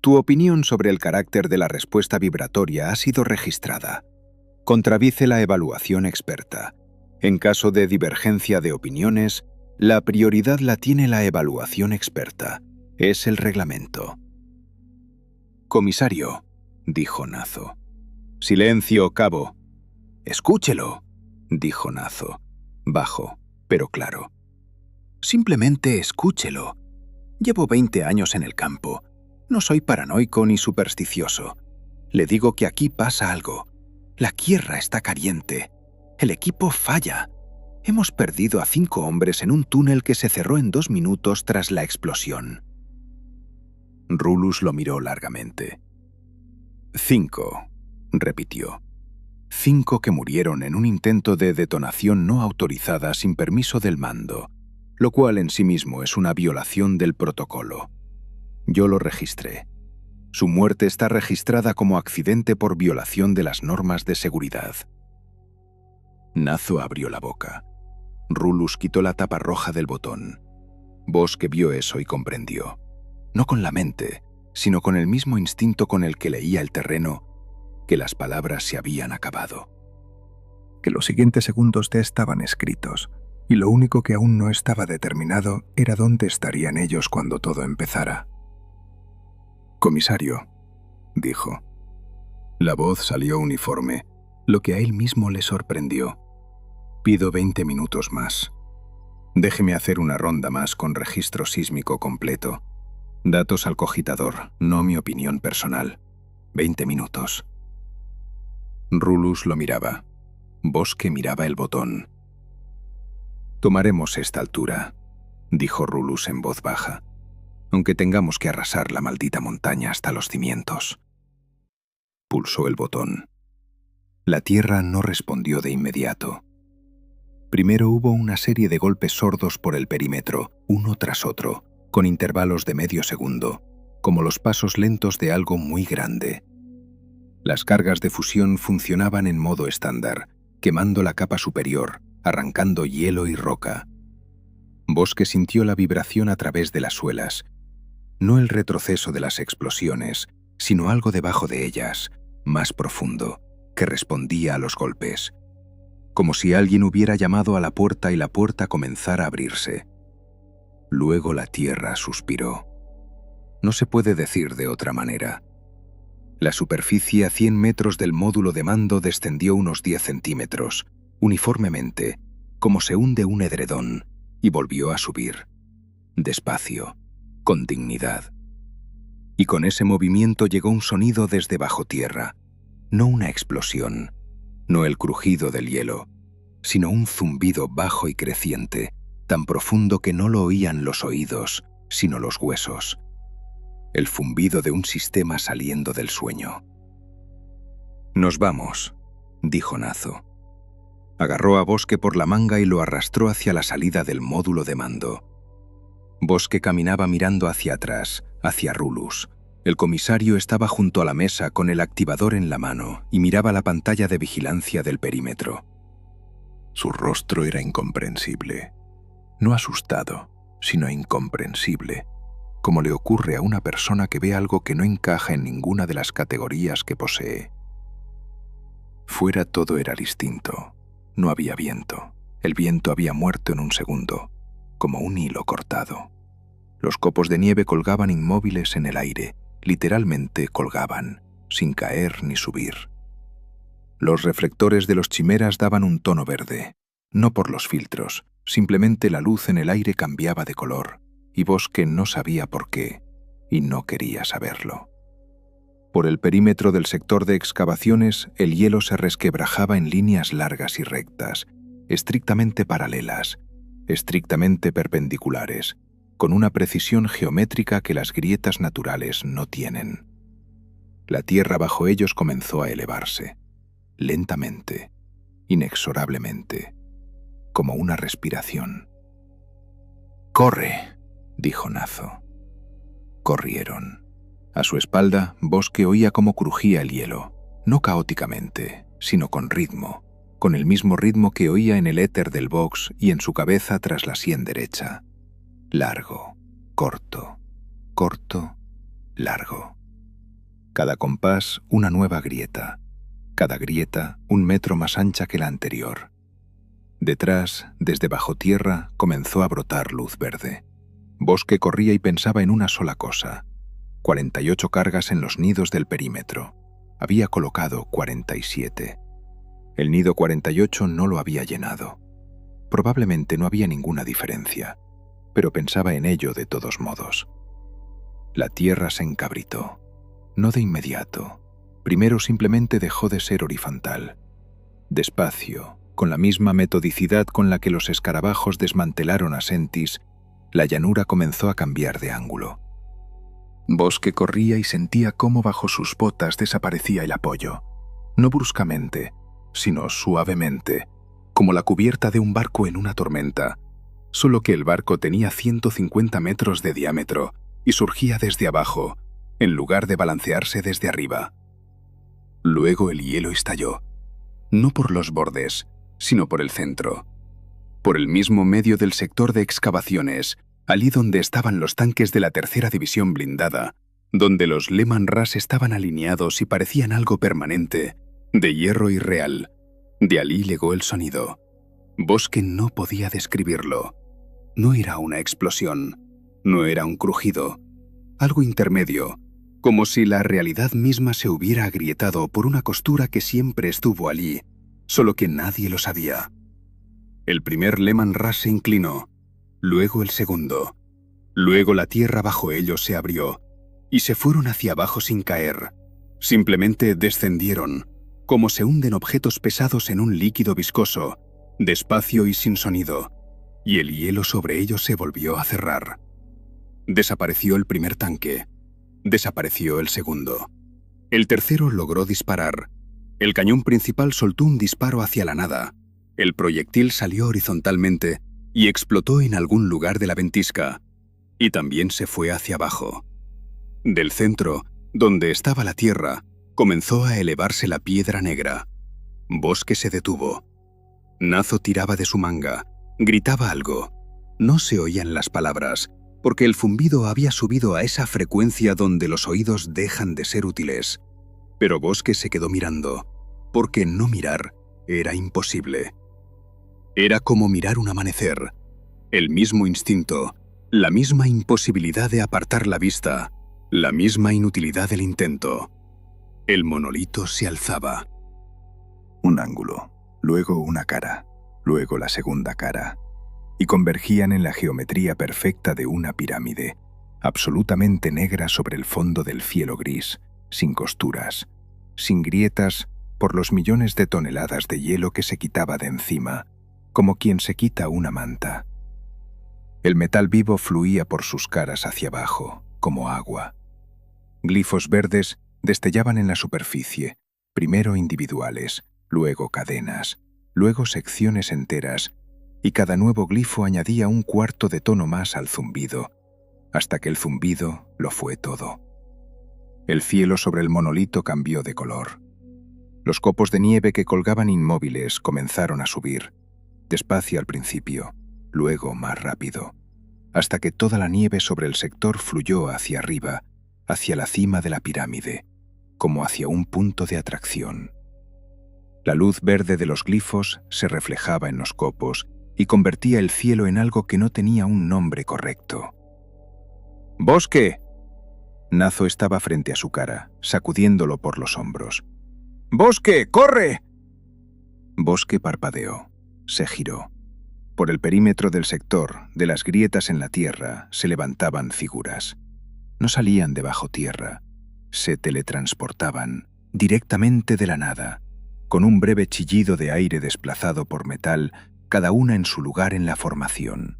Tu opinión sobre el carácter de la respuesta vibratoria ha sido registrada. Contradice la evaluación experta. En caso de divergencia de opiniones, la prioridad la tiene la evaluación experta. Es el reglamento. «Comisario», dijo Nazo. «Silencio, cabo». «Escúchelo», dijo Nazo, bajo, pero claro. «Simplemente escúchelo. Llevo 20 años en el campo. No soy paranoico ni supersticioso. Le digo que aquí pasa algo. La tierra está caliente. El equipo falla. Hemos perdido a 5 hombres en un túnel que se cerró en 2 minutos tras la explosión». Rulus lo miró largamente. 5, repitió. 5 que murieron en un intento de detonación no autorizada sin permiso del mando, lo cual en sí mismo es una violación del protocolo. Yo lo registré. Su muerte está registrada como accidente por violación de las normas de seguridad. Nazo abrió la boca. Rulus quitó la tapa roja del botón. Bosque vio eso y comprendió. No con la mente, sino con el mismo instinto con el que leía el terreno, que las palabras se habían acabado. Que los siguientes segundos ya estaban escritos, y lo único que aún no estaba determinado era dónde estarían ellos cuando todo empezara. «Comisario», dijo. La voz salió uniforme, lo que a él mismo le sorprendió. «Pido 20 minutos más. Déjeme hacer una ronda más con registro sísmico completo. Datos al cogitador, no mi opinión personal. 20 minutos. Rulus lo miraba. Bosque miraba el botón. Tomaremos esta altura, dijo Rulus en voz baja, aunque tengamos que arrasar la maldita montaña hasta los cimientos. Pulsó el botón. La tierra no respondió de inmediato. Primero hubo una serie de golpes sordos por el perímetro, uno tras otro, con intervalos de medio segundo, como los pasos lentos de algo muy grande. Las cargas de fusión funcionaban en modo estándar, quemando la capa superior, arrancando hielo y roca. Bosque sintió la vibración a través de las suelas, no el retroceso de las explosiones, sino algo debajo de ellas, más profundo, que respondía a los golpes, como si alguien hubiera llamado a la puerta y la puerta comenzara a abrirse. Luego la tierra suspiró. No se puede decir de otra manera. La superficie a 100 metros del módulo de mando descendió unos 10 centímetros, uniformemente, como se hunde un edredón, y volvió a subir. Despacio, con dignidad. Y con ese movimiento llegó un sonido desde bajo tierra, no una explosión, no el crujido del hielo, sino un zumbido bajo y creciente, tan profundo que no lo oían los oídos, sino los huesos. El zumbido de un sistema saliendo del sueño. «Nos vamos», dijo Nazo. Agarró a Bosque por la manga y lo arrastró hacia la salida del módulo de mando. Bosque caminaba mirando hacia atrás, hacia Rulus. El comisario estaba junto a la mesa con el activador en la mano y miraba la pantalla de vigilancia del perímetro. Su rostro era incomprensible. No asustado, sino incomprensible, como le ocurre a una persona que ve algo que no encaja en ninguna de las categorías que posee. Fuera todo era distinto. No había viento. El viento había muerto en un segundo, como un hilo cortado. Los copos de nieve colgaban inmóviles en el aire, literalmente colgaban, sin caer ni subir. Los reflectores de los chimeras daban un tono verde, no por los filtros, simplemente la luz en el aire cambiaba de color, y Bosque no sabía por qué, y no quería saberlo. Por el perímetro del sector de excavaciones, el hielo se resquebrajaba en líneas largas y rectas, estrictamente paralelas, estrictamente perpendiculares, con una precisión geométrica que las grietas naturales no tienen. La tierra bajo ellos comenzó a elevarse, lentamente, inexorablemente, como una respiración. «¡Corre!», dijo Nazo. Corrieron. A su espalda, Bosque oía cómo crujía el hielo, no caóticamente, sino con ritmo, con el mismo ritmo que oía en el éter del box y en su cabeza tras la sien derecha. Largo, corto, corto, largo. Cada compás una nueva grieta, cada grieta un metro más ancha que la anterior. Detrás, desde bajo tierra, comenzó a brotar luz verde. Bosque corría y pensaba en una sola cosa. 48 cargas en los nidos del perímetro. Había colocado 47. El nido 48 no lo había llenado. Probablemente no había ninguna diferencia, pero pensaba en ello de todos modos. La tierra se encabritó. No de inmediato. Primero simplemente dejó de ser horizontal. Despacio, con la misma metodicidad con la que los escarabajos desmantelaron a Sentis, la llanura comenzó a cambiar de ángulo. Bosque corría y sentía cómo bajo sus botas desaparecía el apoyo. No bruscamente, sino suavemente, como la cubierta de un barco en una tormenta, solo que el barco tenía 150 metros de diámetro y surgía desde abajo, en lugar de balancearse desde arriba. Luego el hielo estalló, no por los bordes, sino por el centro, por el mismo medio del sector de excavaciones, allí donde estaban los tanques de la tercera división blindada, donde los Lehman Russ estaban alineados y parecían algo permanente, de hierro irreal. De allí llegó el sonido. Bosque no podía describirlo. No era una explosión, no era un crujido, algo intermedio, como si la realidad misma se hubiera agrietado por una costura que siempre estuvo allí, solo que nadie lo sabía. El primer Lehman Russ se inclinó, luego el segundo. Luego la tierra bajo ellos se abrió, y se fueron hacia abajo sin caer. Simplemente descendieron, como se hunden objetos pesados en un líquido viscoso, despacio y sin sonido, y el hielo sobre ellos se volvió a cerrar. Desapareció el primer tanque. Desapareció el segundo. El tercero logró disparar. El cañón principal soltó un disparo hacia la nada. El proyectil salió horizontalmente y explotó en algún lugar de la ventisca, y también se fue hacia abajo. Del centro, donde estaba la tierra, comenzó a elevarse la piedra negra. Bosque se detuvo. Nazo tiraba de su manga, gritaba algo. No se oían las palabras, porque el zumbido había subido a esa frecuencia donde los oídos dejan de ser útiles. Pero Bosque se quedó mirando, porque no mirar era imposible. Era como mirar un amanecer, el mismo instinto, la misma imposibilidad de apartar la vista, la misma inutilidad del intento. El monolito se alzaba. Un ángulo, luego una cara, luego la segunda cara, y convergían en la geometría perfecta de una pirámide, absolutamente negra sobre el fondo del cielo gris, sin costuras, sin grietas, por los millones de toneladas de hielo que se quitaba de encima, como quien se quita una manta. El metal vivo fluía por sus caras hacia abajo, como agua. Glifos verdes destellaban en la superficie, primero individuales, luego cadenas, luego secciones enteras, y cada nuevo glifo añadía un cuarto de tono más al zumbido, hasta que el zumbido lo fue todo. El cielo sobre el monolito cambió de color. Los copos de nieve que colgaban inmóviles comenzaron a subir, despacio al principio, luego más rápido, hasta que toda la nieve sobre el sector fluyó hacia arriba, hacia la cima de la pirámide, como hacia un punto de atracción. La luz verde de los glifos se reflejaba en los copos y convertía el cielo en algo que no tenía un nombre correcto. ¡Bosque! Nazo estaba frente a su cara, sacudiéndolo por los hombros. ¡Bosque, corre! Bosque parpadeó. Se giró. Por el perímetro del sector, de las grietas en la tierra, se levantaban figuras. No salían de bajo tierra. Se teletransportaban directamente de la nada, con un breve chillido de aire desplazado por metal, cada una en su lugar en la formación.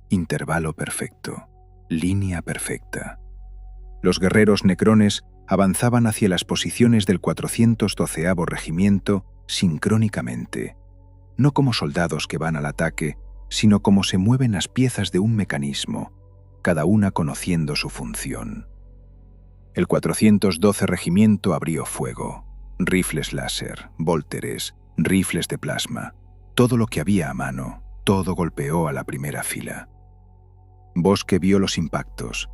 Intervalo perfecto. Línea perfecta. Los guerreros necrones avanzaban hacia las posiciones del 412º Regimiento sincrónicamente, no como soldados que van al ataque, sino como se mueven las piezas de un mecanismo, cada una conociendo su función. El 412 Regimiento abrió fuego, rifles láser, vólteres, rifles de plasma, todo lo que había a mano, todo golpeó a la primera fila. Bosque vio los impactos.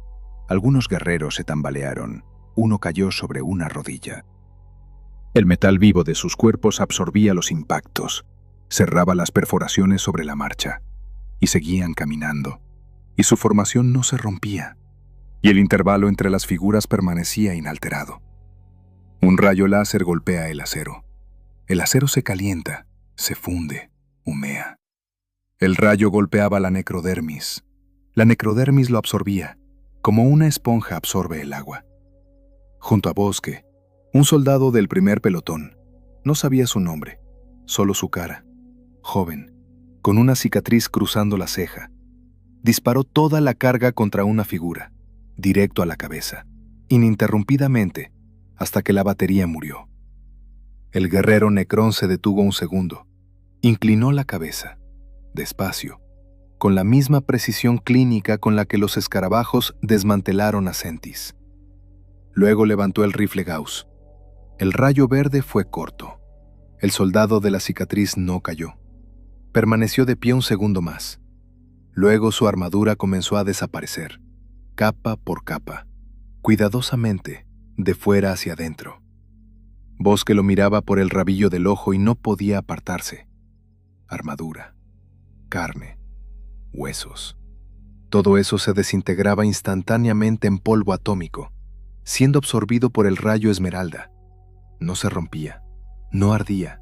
Algunos guerreros se tambalearon, uno cayó sobre una rodilla. El metal vivo de sus cuerpos absorbía los impactos, cerraba las perforaciones sobre la marcha, y seguían caminando, y su formación no se rompía, y el intervalo entre las figuras permanecía inalterado. Un rayo láser golpea el acero. El acero se calienta, se funde, humea. El rayo golpeaba la necrodermis. La necrodermis lo absorbía, como una esponja absorbe el agua. Junto a Bosque, un soldado del primer pelotón, no sabía su nombre, solo su cara, joven, con una cicatriz cruzando la ceja, disparó toda la carga contra una figura, directo a la cabeza, ininterrumpidamente, hasta que la batería murió. El guerrero Necrón se detuvo un segundo, inclinó la cabeza, despacio, con la misma precisión clínica con la que los escarabajos desmantelaron a Sentis. Luego levantó el rifle Gauss. El rayo verde fue corto. El soldado de la cicatriz no cayó. Permaneció de pie un segundo más. Luego su armadura comenzó a desaparecer, capa por capa, cuidadosamente, de fuera hacia adentro. Bosque lo miraba por el rabillo del ojo y no podía apartarse. Armadura, carne, huesos. Todo eso se desintegraba instantáneamente en polvo atómico, siendo absorbido por el rayo esmeralda. No se rompía, no ardía,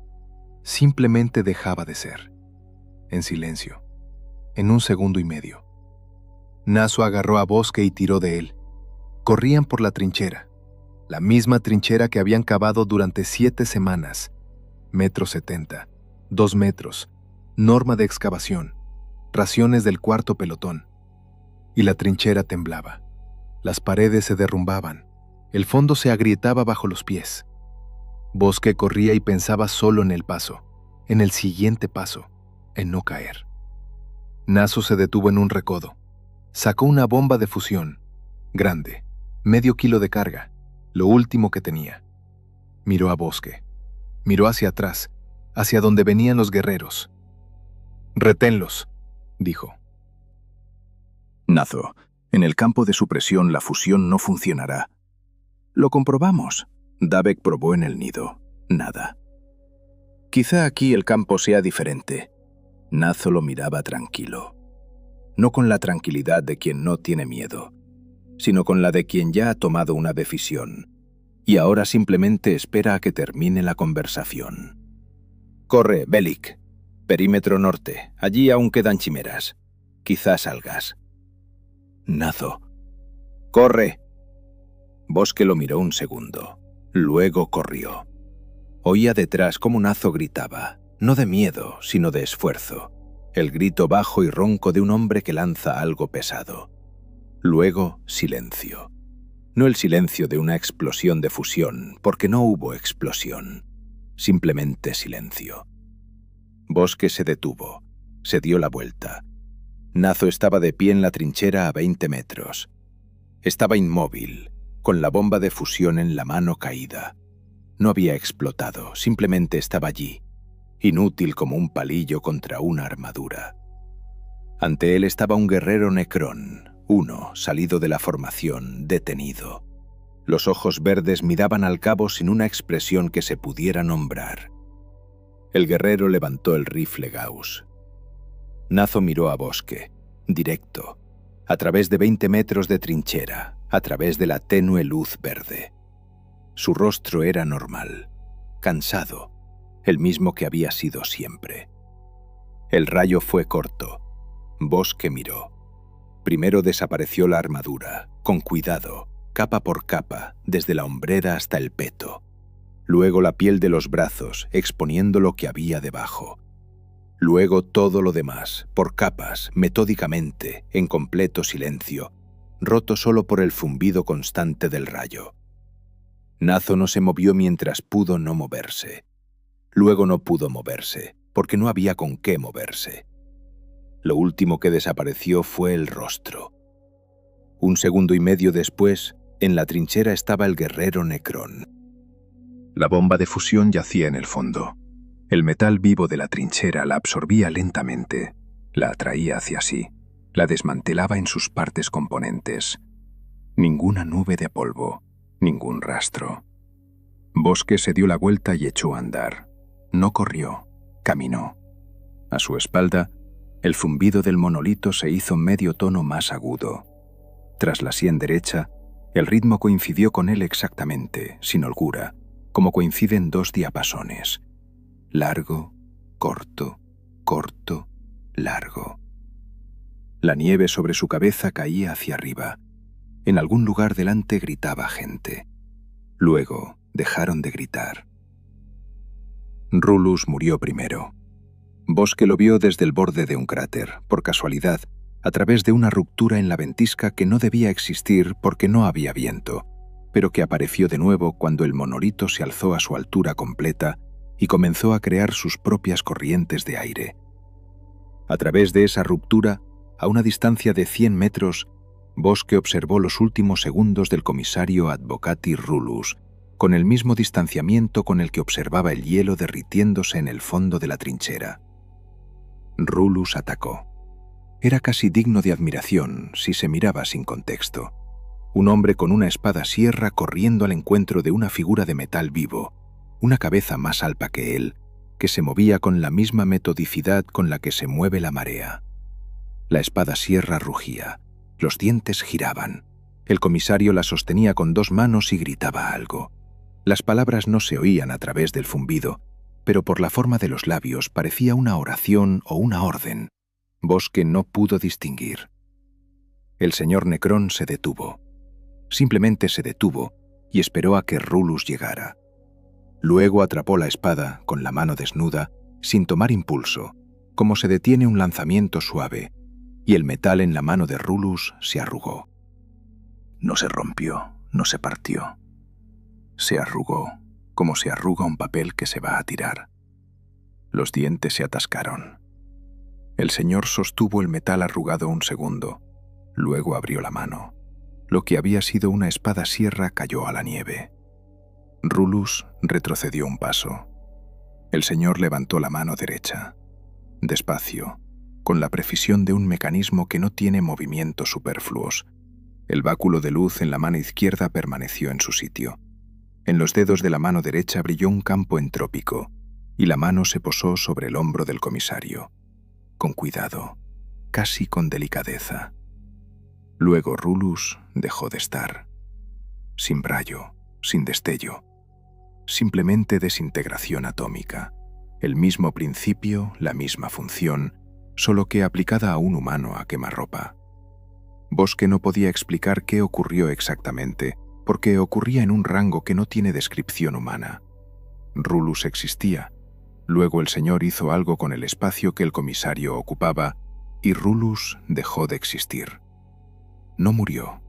simplemente dejaba de ser. En silencio, en un segundo y medio. Naso agarró a Bosque y tiró de él. Corrían por la trinchera, la misma trinchera que habían cavado durante 7 semanas. 1,70 m, 2 metros, norma de excavación, raciones del cuarto pelotón. Y la trinchera temblaba. Las paredes se derrumbaban. El fondo se agrietaba bajo los pies. Bosque corría y pensaba solo en el paso, en el siguiente paso, en no caer. Naso se detuvo en un recodo. Sacó una bomba de fusión, grande, medio kilo de carga, lo último que tenía. Miró a Bosque. Miró hacia atrás, hacia donde venían los guerreros. «Reténlos», dijo. Nazo, en el campo de supresión la fusión no funcionará. Lo comprobamos. Davek probó en el nido. Nada. Quizá aquí el campo sea diferente. Nazo lo miraba tranquilo. No con la tranquilidad de quien no tiene miedo, sino con la de quien ya ha tomado una decisión y ahora simplemente espera a que termine la conversación. «Corre, Belik. Perímetro norte. Allí aún quedan chimeras. Quizás salgas». «Nazo». «Corre». Bosque lo miró un segundo. Luego corrió. Oía detrás cómo Nazo gritaba, no de miedo, sino de esfuerzo. El grito bajo y ronco de un hombre que lanza algo pesado. Luego, silencio. No el silencio de una explosión de fusión, porque no hubo explosión. Simplemente silencio. Bosque se detuvo. Se dio la vuelta. Nazo estaba de pie en la trinchera a 20 metros. Estaba inmóvil, con la bomba de fusión en la mano caída. No había explotado, simplemente estaba allí, inútil como un palillo contra una armadura. Ante él estaba un guerrero Necrón, uno salido de la formación, detenido. Los ojos verdes miraban al cabo sin una expresión que se pudiera nombrar. El guerrero levantó el rifle Gauss. Nazo miró a Bosque, directo, a través de 20 metros de trinchera, a través de la tenue luz verde. Su rostro era normal, cansado, el mismo que había sido siempre. El rayo fue corto. Bosque miró. Primero desapareció la armadura, con cuidado, capa por capa, desde la hombrera hasta el peto. Luego la piel de los brazos, exponiendo lo que había debajo. Luego todo lo demás, por capas, metódicamente, en completo silencio, roto solo por el zumbido constante del rayo. Nazo no se movió mientras pudo no moverse. Luego no pudo moverse, porque no había con qué moverse. Lo último que desapareció fue el rostro. 1,5 segundos después, en la trinchera estaba el guerrero Necrón. La bomba de fusión yacía en el fondo. El metal vivo de la trinchera la absorbía lentamente, la atraía hacia sí, la desmantelaba en sus partes componentes. Ninguna nube de polvo, ningún rastro. Bosque se dio la vuelta y echó a andar. No corrió, caminó. A su espalda, el zumbido del monolito se hizo medio tono más agudo. Tras la sien derecha, el ritmo coincidió con él exactamente, sin holgura, como coinciden 2 diapasones. Largo, corto, corto, largo. La nieve sobre su cabeza caía hacia arriba. En algún lugar delante gritaba gente. Luego dejaron de gritar. Rulus murió primero. Bosque lo vio desde el borde de un cráter, por casualidad, a través de una ruptura en la ventisca que no debía existir porque no había viento, pero que apareció de nuevo cuando el monolito se alzó a su altura completa y comenzó a crear sus propias corrientes de aire. A través de esa ruptura, a una distancia de 100 metros, Bosque observó los últimos segundos del comisario Advocati Rulus, con el mismo distanciamiento con el que observaba el hielo derritiéndose en el fondo de la trinchera. Rulus atacó. Era casi digno de admiración si se miraba sin contexto. Un hombre con una espada sierra corriendo al encuentro de una figura de metal vivo, una cabeza más alta que él, que se movía con la misma metodicidad con la que se mueve la marea. La espada sierra rugía, los dientes giraban. El comisario la sostenía con 2 manos y gritaba algo. Las palabras no se oían a través del zumbido, pero por la forma de los labios parecía una oración o una orden. Bosque no pudo distinguir. El señor Necrón se detuvo. Simplemente se detuvo y esperó a que Rulus llegara. Luego atrapó la espada con la mano desnuda, sin tomar impulso, como se detiene un lanzamiento suave, y el metal en la mano de Rulus se arrugó. No se rompió, no se partió. Se arrugó, como se arruga un papel que se va a tirar. Los dientes se atascaron. El señor sostuvo el metal arrugado un segundo, luego abrió la mano. Lo que había sido una espada sierra cayó a la nieve. Rulus retrocedió un paso. El señor levantó la mano derecha, despacio, con la precisión de un mecanismo que no tiene movimientos superfluos. El báculo de luz en la mano izquierda permaneció en su sitio. En los dedos de la mano derecha brilló un campo entrópico, y la mano se posó sobre el hombro del comisario, con cuidado, casi con delicadeza. Luego Rulus dejó de estar. Sin brillo, sin destello. Simplemente desintegración atómica. El mismo principio, la misma función, solo que aplicada a un humano a quemarropa. Bosque no podía explicar qué ocurrió exactamente, porque ocurría en un rango que no tiene descripción humana. Rulus existía. Luego el señor hizo algo con el espacio que el comisario ocupaba, y Rulus dejó de existir. No murió.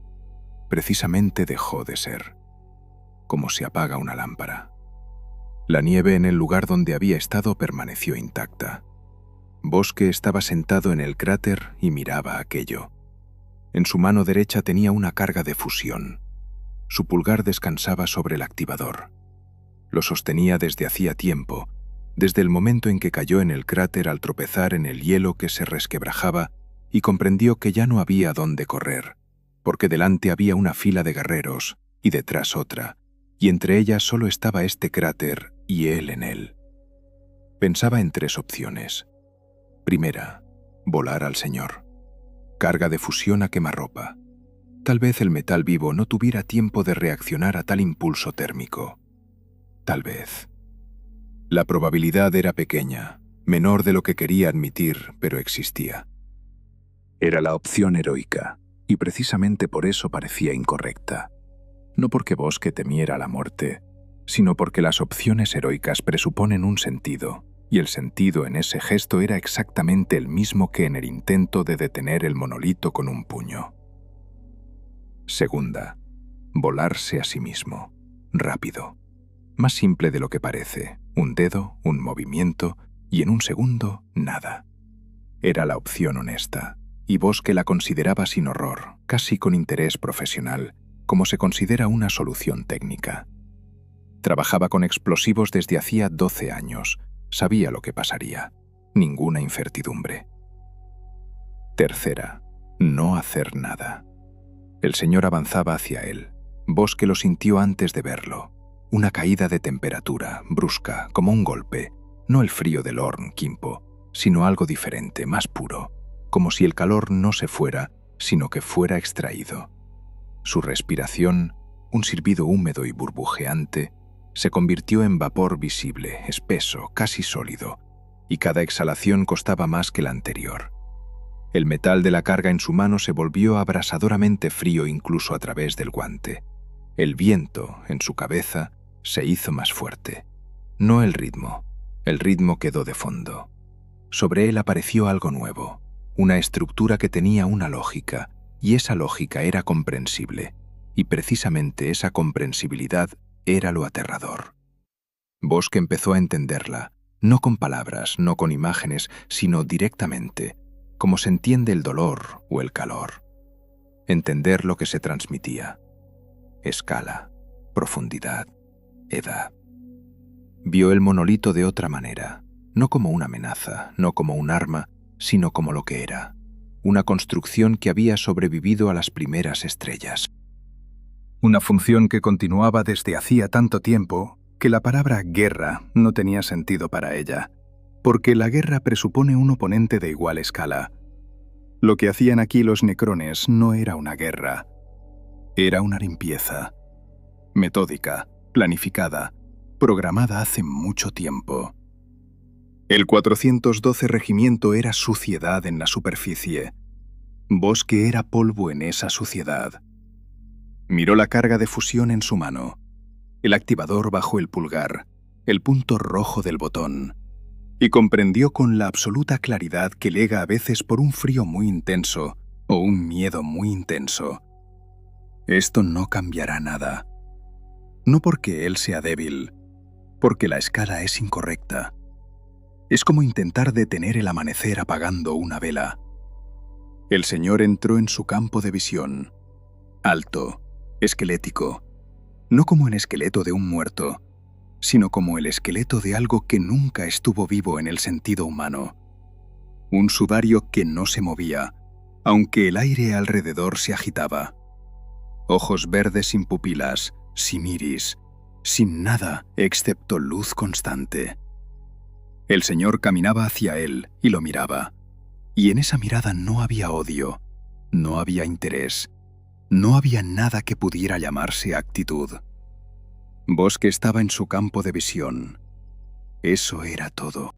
Precisamente dejó de ser. Como se apaga una lámpara. La nieve en el lugar donde había estado permaneció intacta. Bosque estaba sentado en el cráter y miraba aquello. En su mano derecha tenía una carga de fusión. Su pulgar descansaba sobre el activador. Lo sostenía desde hacía tiempo, desde el momento en que cayó en el cráter al tropezar en el hielo que se resquebrajaba y comprendió que ya no había dónde correr, porque delante había una fila de guerreros y detrás otra, y entre ellas solo estaba este cráter y él en él. Pensaba en 3 opciones. Primera, volar al señor. Carga de fusión a quemarropa. Tal vez el metal vivo no tuviera tiempo de reaccionar a tal impulso térmico. Tal vez. La probabilidad era pequeña, menor de lo que quería admitir, pero existía. Era la opción heroica, y precisamente por eso parecía incorrecta. No porque Bosque temiera la muerte, sino porque las opciones heroicas presuponen un sentido, y el sentido en ese gesto era exactamente el mismo que en el intento de detener el monolito con un puño. Segunda, volarse a sí mismo, rápido. Más simple de lo que parece, un dedo, un movimiento, y en un segundo, nada. Era la opción honesta, y Bosque la consideraba sin horror, casi con interés profesional, como se considera una solución técnica. Trabajaba con explosivos desde hacía 12 años, sabía lo que pasaría, ninguna incertidumbre. Tercera, no hacer nada. El señor avanzaba hacia él. Bosque lo sintió antes de verlo. Una caída de temperatura, brusca, como un golpe. No el frío del horn Quimpo, sino algo diferente, más puro. Como si el calor no se fuera, sino que fuera extraído. Su respiración, un silbido húmedo y burbujeante, se convirtió en vapor visible, espeso, casi sólido, y cada exhalación costaba más que la anterior. El metal de la carga en su mano se volvió abrasadoramente frío incluso a través del guante. El viento, en su cabeza, se hizo más fuerte. No el ritmo quedó de fondo. Sobre él apareció algo nuevo, una estructura que tenía una lógica, y esa lógica era comprensible, y precisamente esa comprensibilidad era lo aterrador. Bosque empezó a entenderla, no con palabras, no con imágenes, sino directamente, como se entiende el dolor o el calor. Entender lo que se transmitía. Escala, profundidad, edad. Vio el monolito de otra manera, no como una amenaza, no como un arma, sino como lo que era, una construcción que había sobrevivido a las primeras estrellas. Una función que continuaba desde hacía tanto tiempo que la palabra guerra no tenía sentido para ella, porque la guerra presupone un oponente de igual escala. Lo que hacían aquí los necrones no era una guerra, era una limpieza, metódica, planificada, programada hace mucho tiempo. El 412 regimiento era suciedad en la superficie. Bosque era polvo en esa suciedad. Miró la carga de fusión en su mano, el activador bajo el pulgar, el punto rojo del botón, y comprendió con la absoluta claridad que llega a veces por un frío muy intenso o un miedo muy intenso. Esto no cambiará nada. No porque él sea débil, porque la escala es incorrecta. Es como intentar detener el amanecer apagando una vela. El señor entró en su campo de visión, alto, esquelético, no como el esqueleto de un muerto, sino como el esqueleto de algo que nunca estuvo vivo en el sentido humano. Un sudario que no se movía, aunque el aire alrededor se agitaba. Ojos verdes sin pupilas, sin iris, sin nada excepto luz constante. El señor caminaba hacia él y lo miraba, y en esa mirada no había odio, no había interés, no había nada que pudiera llamarse actitud. Bosque estaba en su campo de visión. Eso era todo.